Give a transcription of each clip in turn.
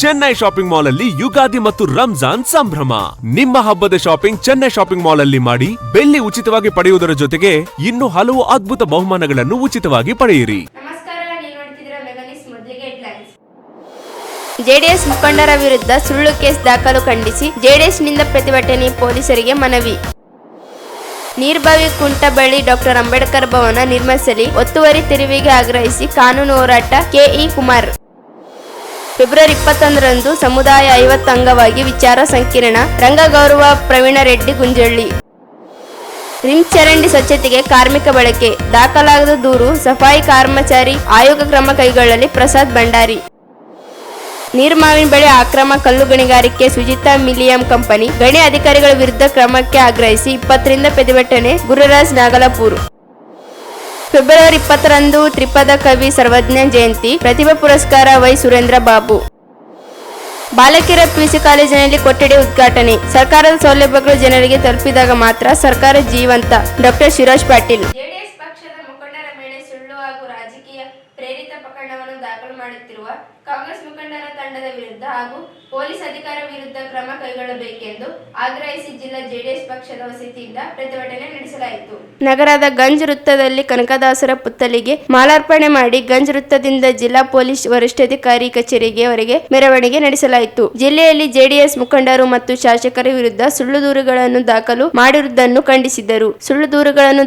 Chennai shopping mall ಅಲ್ಲಿ ಯುಗಾದಿ ಮತ್ತು ರಂಜಾನ್ ಸಂಭ್ರಮ. ನಿಮ್ಮ ಹಬ್ಬದ ಶಾಪಿಂಗ್ ಚೆನ್ನೈ ಶಾಪಿಂಗ್ ಮಾಲ್ ಅಲ್ಲಿ ಮಾಡಿ. ಬೆಳ್ಳಿ ಉಚಿತವಾಗಿ ಪಡೆಯುವುದರ ಜೊತೆಗೆ ಇನ್ನು ಹಲವು ಅದ್ಭುತ ಬಹುಮಾನಗಳನ್ನು ಉಚಿತವಾಗಿ ಪಡೆಯಿರಿ. ಜೆಡಿಎಸ್ ಮುಖಂಡರ ವಿರುದ್ಧ ಸುಳ್ಳು ಕೇಸ್ ದಾಖಲು ಖಂಡಿಸಿ ಜೆಡಿಎಸ್ನಿಂದ ಪ್ರತಿಭಟನೆ, ಪೊಲೀಸರಿಗೆ ಮನವಿ. ನೀರ್ಬಾವಿ ಕುಂಟ ಬಳಿ ಡಾಕ್ಟರ್ ಅಂಬೇಡ್ಕರ್ ಭವನ ನಿರ್ಮಿಸಲಿ ಒತ್ತುವರಿ ತೆರವಿಗೆ ಆಗ್ರಹಿಸಿ ಕಾನೂನು ಹೋರಾಟ. ಕೆಇ ಕುಮಾರ್. ಫೆಬ್ರವರಿ 21ರಂದು ಸಮುದಾಯ 50 ಅಂಗವಾಗಿ ವಿಚಾರ ಸಂಕಿರಣ. ರಂಗಗೌರವ ಪ್ರವೀಣ ರೆಡ್ಡಿ ಗುಂಜಳ್ಳಿ. ರಿಂಗ್ ಚರಂಡಿ ಸ್ವಚ್ಛತೆಗೆ ಕಾರ್ಮಿಕ ಬಳಕೆ ದಾಖಲಾಗದ ದೂರು, ಸಫಾಯಿ ಕರ್ಮಚಾರಿ ಆಯೋಗ ಕ್ರಮ ಕೈಗೊಳ್ಳಲಿ. ಪ್ರಸಾದ್ ಭಂಡಾರಿ. ನೀರ್ಮಾವಿನ ಬಳಿ ಅಕ್ರಮ ಕಲ್ಲು ಗಣಿಗಾರಿಕೆ, ಸುಜಿತಾ ಮಿಲಿಯಂ ಕಂಪನಿ ಗಣಿ ಅಧಿಕಾರಿಗಳ ವಿರುದ್ಧ ಕ್ರಮಕ್ಕೆ ಆಗ್ರಹಿಸಿ 20ರಿಂದ ಪ್ರತಿಭಟನೆ. ಗುರುರಾಜ್ ನಾಗಲಾಪುರ. ಫೆಬ್ರವರಿ 20ರಂದು ತ್ರಿಪದ ಕವಿ ಸರ್ವಜ್ಞ ಜಯಂತಿ. ಪ್ರತಿಭಾ ಪುರಸ್ಕಾರ ವೈ ಸುರೇಂದ್ರ ಬಾಬು. ಬಾಲಕಿಯರ ಪಿಯುಸಿ ಕಾಲೇಜಿನಲ್ಲಿ ಕೊಠಡಿ ಉದ್ಘಾಟನೆ. ಸರ್ಕಾರದ ಸೌಲಭ್ಯಗಳು ಜನರಿಗೆ ತಲುಪಿದಾಗ ಮಾತ್ರ ಸರ್ಕಾರ ಜೀವಂತ. ಡಾಕ್ಟರ್ ಶಿವರಾಜ್ ಪಾಟೀಲ್. ಜೆಡಿಎಸ್ ಪಕ್ಷದ ಮುಖಂಡರ ಮೇಲೆ ಸುಳ್ಳು ಹಾಗೂ ರಾಜಕೀಯ ಪ್ರೇರಿತ ಪ್ರಕರಣವನ್ನು ದಾಖಲು ಮಾಡುತ್ತಿರುವ ಕಾಂಗ್ರೆಸ್ ಮುಖಂಡರ ತಂಡದ ವಿರುದ್ಧ ಹಾಗೂ ಪೊಲೀಸ್ ಅಧಿಕಾರಿ ವಿರುದ್ಧ ಕ್ರಮ ಕೈಗೊಳ್ಳಬೇಕೆಂದು ಆಗ್ರಹಿಸಿ ಜಿಲ್ಲಾ ಜೆಡಿಎಸ್ ಪಕ್ಷದ ವಸತಿಯಿಂದ ಪ್ರತಿಭಟನೆ ನಡೆಸಲಾಯಿತು. ನಗರದ ಗಂಜ್ ವೃತ್ತದಲ್ಲಿ ಕನಕದಾಸರ ಪುತ್ಥಳಿಗೆ ಮಾಲಾರ್ಪಣೆ ಮಾಡಿ ಗಂಜ್ ವೃತ್ತದಿಂದ ಜಿಲ್ಲಾ ಪೊಲೀಸ್ ವರಿಷ್ಠಾಧಿಕಾರಿ ಕಚೇರಿಗೆ ವರೆಗೆ ಮೆರವಣಿಗೆ ನಡೆಸಲಾಯಿತು. ಜಿಲ್ಲೆಯಲ್ಲಿ ಜೆಡಿಎಸ್ ಮುಖಂಡರು ಮತ್ತು ಶಾಸಕರ ವಿರುದ್ಧ ಸುಳ್ಳು ದೂರುಗಳನ್ನು ದಾಖಲು ಮಾಡಿರುವುದನ್ನು ಖಂಡಿಸಿದರು. ಸುಳ್ಳು ದೂರುಗಳನ್ನು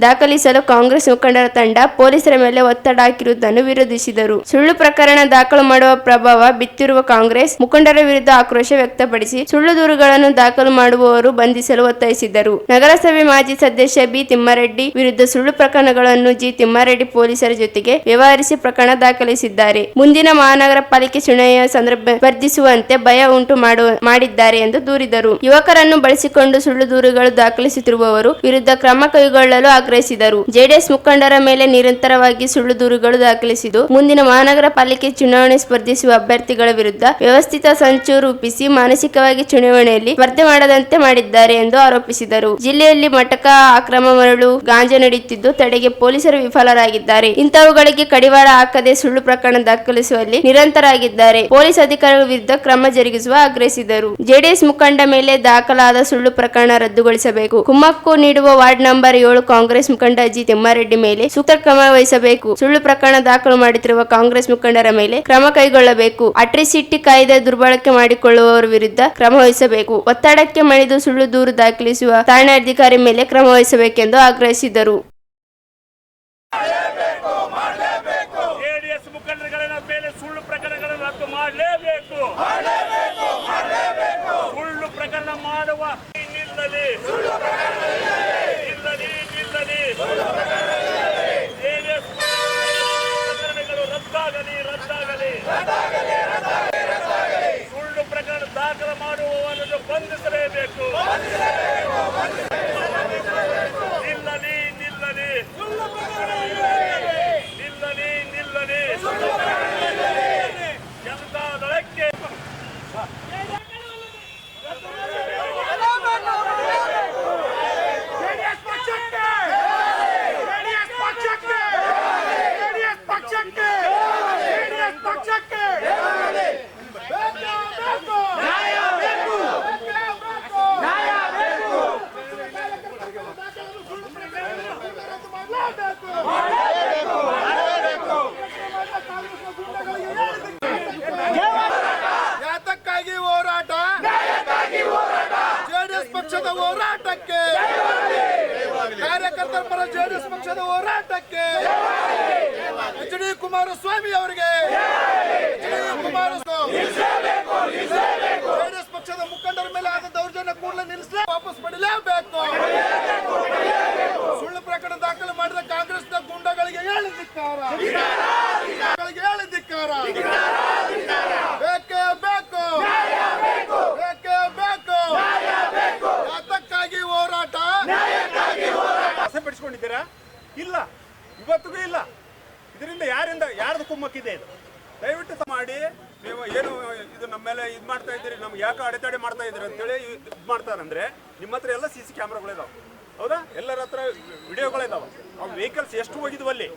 ದಾಖಲಿಸಲು ಕಾಂಗ್ರೆಸ್ ಮುಖಂಡರ ತಂಡ ಪೊಲೀಸರ ಮೇಲೆ ಒತ್ತಡ ಹಾಕಿರುವುದನ್ನು ವಿರೋಧಿಸಿದರು. ಸುಳ್ಳು ಪ್ರಕರಣ ದಾಖಲು ಮಾಡುವ ಪ್ರಭಾವ ಬಿತ್ತಿರುವ ಕಾಂಗ್ರೆಸ್ ಮುಖಂಡರ ವಿರುದ್ಧ ಆಕ್ರೋಶ ವ್ಯಕ್ತಪಡಿಸಿ ಸುಳ್ಳು ದೂರುಗಳನ್ನು ದಾಖಲು ಮಾಡುವವರು ಬಂಧಿಸಲು ಒತ್ತಾಯಿಸಿದರು. ನಗರಸಭೆ ಮಾಜಿ ಸದಸ್ಯ ಬಿ ತಿಮ್ಮಾರೆಡ್ಡಿ ವಿರುದ್ಧ ಸುಳ್ಳು ಪ್ರಕರಣಗಳನ್ನು ಜಿ ತಿಮ್ಮಾರೆಡ್ಡಿ ಪೊಲೀಸರ ಜೊತೆಗೆ ವ್ಯವಹರಿಸಿ ಪ್ರಕರಣ ದಾಖಲಿಸಿದ್ದಾರೆ. ಮುಂದಿನ ಮಹಾನಗರ ಪಾಲಿಕೆ ಚುನಾವಣೆಯ ಸಂದರ್ಭ ಸ್ಪರ್ಧಿಸುವಂತೆ ಭಯ ಉಂಟು ಮಾಡಿದ್ದಾರೆ ಎಂದು ದೂರಿದರು. ಯುವಕರನ್ನು ಬಳಸಿಕೊಂಡು ಸುಳ್ಳು ದೂರುಗಳು ದಾಖಲಿಸುತ್ತಿರುವವರು ವಿರುದ್ಧ ಕ್ರಮ ಕೈಗೊಳ್ಳಲು ಆಗ್ರಹಿಸಿದರು. ಜೆಡಿಎಸ್ ಮುಖಂಡರ ಮೇಲೆ ನಿರಂತರವಾಗಿ ಸುಳ್ಳು ದೂರುಗಳು ದಾಖಲಿಸಿದ್ದು ಮುಂದಿನ ಮಹಾನಗರ ಪಾಲಿಕೆ ಚುನಾವಣೆ ಸ್ಪರ್ಧಿಸುವ ಅಭ್ಯರ್ಥಿಗಳ ವಿರುದ್ಧ ವ್ಯವಸ್ಥಿತ ಸಂಚು ರೂಪಿಸಿ ಮಾನಸಿಕವಾಗಿ ಚುನಾವಣೆಯಲ್ಲಿ ಸ್ಪರ್ಧೆ ಮಾಡದಂತೆ ಮಾಡಿದ್ದಾರೆ ಎಂದು ಆರೋಪಿಸಿದರು. ಜಿಲ್ಲೆಯಲ್ಲಿ ಮಟಕ, ಅಕ್ರಮ ಮರಳು, ಗಾಂಜಾ ನಡೆಯುತ್ತಿದ್ದು ತಡೆಗೆ ಪೊಲೀಸರು ವಿಫಲರಾಗಿದ್ದಾರೆ. ಇಂತಹವುಗಳಿಗೆ ಕಡಿವಾಣ ಹಾಕದೆ ಸುಳ್ಳು ಪ್ರಕರಣ ದಾಖಲಿಸುವಲ್ಲಿ ನಿರಂತರರಾಗಿದ್ದಾರೆ. ಪೊಲೀಸ್ ಅಧಿಕಾರಿಗಳ ವಿರುದ್ಧ ಕ್ರಮ ಜರುಗಿಸುವ ಆಗ್ರಹಿಸಿದರು. ಜೆಡಿಎಸ್ ಮುಖಂಡ ಮೇಲೆ ದಾಖಲಾದ ಸುಳ್ಳು ಪ್ರಕರಣ ರದ್ದುಗೊಳಿಸಬೇಕು. ಕುಮ್ಮಕ್ಕು ನೀಡುವ ವಾರ್ಡ್ ನಂಬರ್ 7 ಕಾಂಗ್ರೆಸ್ ಮುಖಂಡ ಜಿ ತಿಮ್ಮಾರೆಡ್ಡಿ ಮೇಲೆ ಸೂಕ್ತ ಕ್ರಮ ವಹಿಸಬೇಕು. ಸುಳ್ಳು ಪ್ರಕರಣ ದಾಖಲು ಮಾಡುತ್ತಿರುವ ಕಾಂಗ್ರೆಸ್ ಮುಖಂಡರ ಮೇಲೆ ಕ್ರಮ ಕೈಗೊಳ್ಳಬೇಕು. ಅಟ್ರಿಸಿಟಿ ಕಾಯ್ದೆ ದುರ್ಬಳಕೆ ಮಾಡಿಕೊಳ್ಳುವವರ ವಿರುದ್ಧ ಕ್ರಮ ವಹಿಸಬೇಕು. ಒತ್ತಡಕ್ಕೆ ಮಣಿದು ಸುಳ್ಳು ದೂರು ದಾಖಲಿಸುವ ಠಾಣಾಧಿಕಾರಿ ಮೇಲೆ ಕ್ರಮ ವಹಿಸಬೇಕೆಂದು ಆಗ್ರಹಿಸಿದರು. ಜೆಡಿಎಸ್ ಮುಖಂಡರ ಮೇಲೆ ಸುಳ್ಳು ಪ್ರಕರಣಗಳನ್ನು ರದ್ದು ಮಾಡಲೇಬೇಕು. ಸುಳ್ಳು ಪ್ರಕರಣ ಮಾಡುವ ನಿಲ್ಲಲಿ. ಜೆಡಿಎಸ್ ಪ್ರಕರಣಗಳು ರದ್ದಾಗಲಿ. ಸುಳ್ಳು ಪ್ರಕರಣ ದಾಖಲು ಮಾಡುವವರನ್ನು ಬಂಧಿಸಲೇಬೇಕು. ನಿಲ್ಲಲಿ. ಜನತಾದಳಕ್ಕೆ ಯಾತಕ್ಕಾಗಿ ಹೋರಾಟ? ಜೆಡಿಎಸ್ ಪಕ್ಷದ ಹೋರಾಟಕ್ಕೆ, ಕಾರ್ಯಕರ್ತರ ಪರ ಜೆಡಿಎಸ್ ಪಕ್ಷದ ಹೋರಾಟಕ್ಕೆ ಎಚ್ ಡಿ ಕುಮಾರಸ್ವಾಮಿ ಅವರಿಗೆ, ಜೆಡಿಎಸ್ ಪಕ್ಷದ ಮುಖಂಡರ ಮೇಲೆ ಆದ ದೌರ್ಜನ್ಯ ಕೂಡಲೇ ನಿಲ್ಲಿಸಲೇ ವಾಪಸ್ ಪಡೆಯಲೇಬೇಕು. ಸುಳ್ಳು ಪ್ರಕರಣ ದಾಖಲು ಮಾಡಿದ ಕಾಂಗ್ರೆಸ್ನ ಗುಂಡಗಳಿಗೆ ಹೇಳಿದಿಕ್ಕಾರ. ಬೇಕೇ ಬೇಕು. ಯಾತಕ್ಕಾಗಿ ಹೋರಾಟ? ಆಸೆ ಪಡಿಸ್ಕೊಂಡಿದ್ದೀರಾ? ಇಲ್ಲ, ಇವತ್ತಿಗೂ ಇಲ್ಲ. ಇದರಿಂದ ಯಾರ್ದು ಕುಮ್ಮಕ್ಕಿದೆ ಇದು? ದಯವಿಟ್ಟು ಮಾಡಿ. ನೀವು ಏನು ಇದು ನಮ್ಮ ಮೇಲೆ ಇದು ಮಾಡ್ತಾ ಇದ್ದೀರಿ, ನಮ್ಗೆ ಯಾಕೆ ಅಡೆತಡೆ ಮಾಡ್ತಾ ಇದ್ದೀರಿ ಅಂತೇಳಿ ಇದು ಮಾಡ್ತಾರಂದ್ರೆ ನಿಮ್ಮ ಹತ್ರ ಎಲ್ಲ CC ಕ್ಯಾಮ್ರಾಗಳಿದಾವೆ, ಹೌದಾ? ಎಲ್ಲರ ಹತ್ರ ವಿಡಿಯೋಗಳಿದಾವೆ. ಆ ವೆಹಿಕಲ್ಸ್ ಎಷ್ಟು ಹೋಗಿದ್ವು ಅಲ್ಲಿ,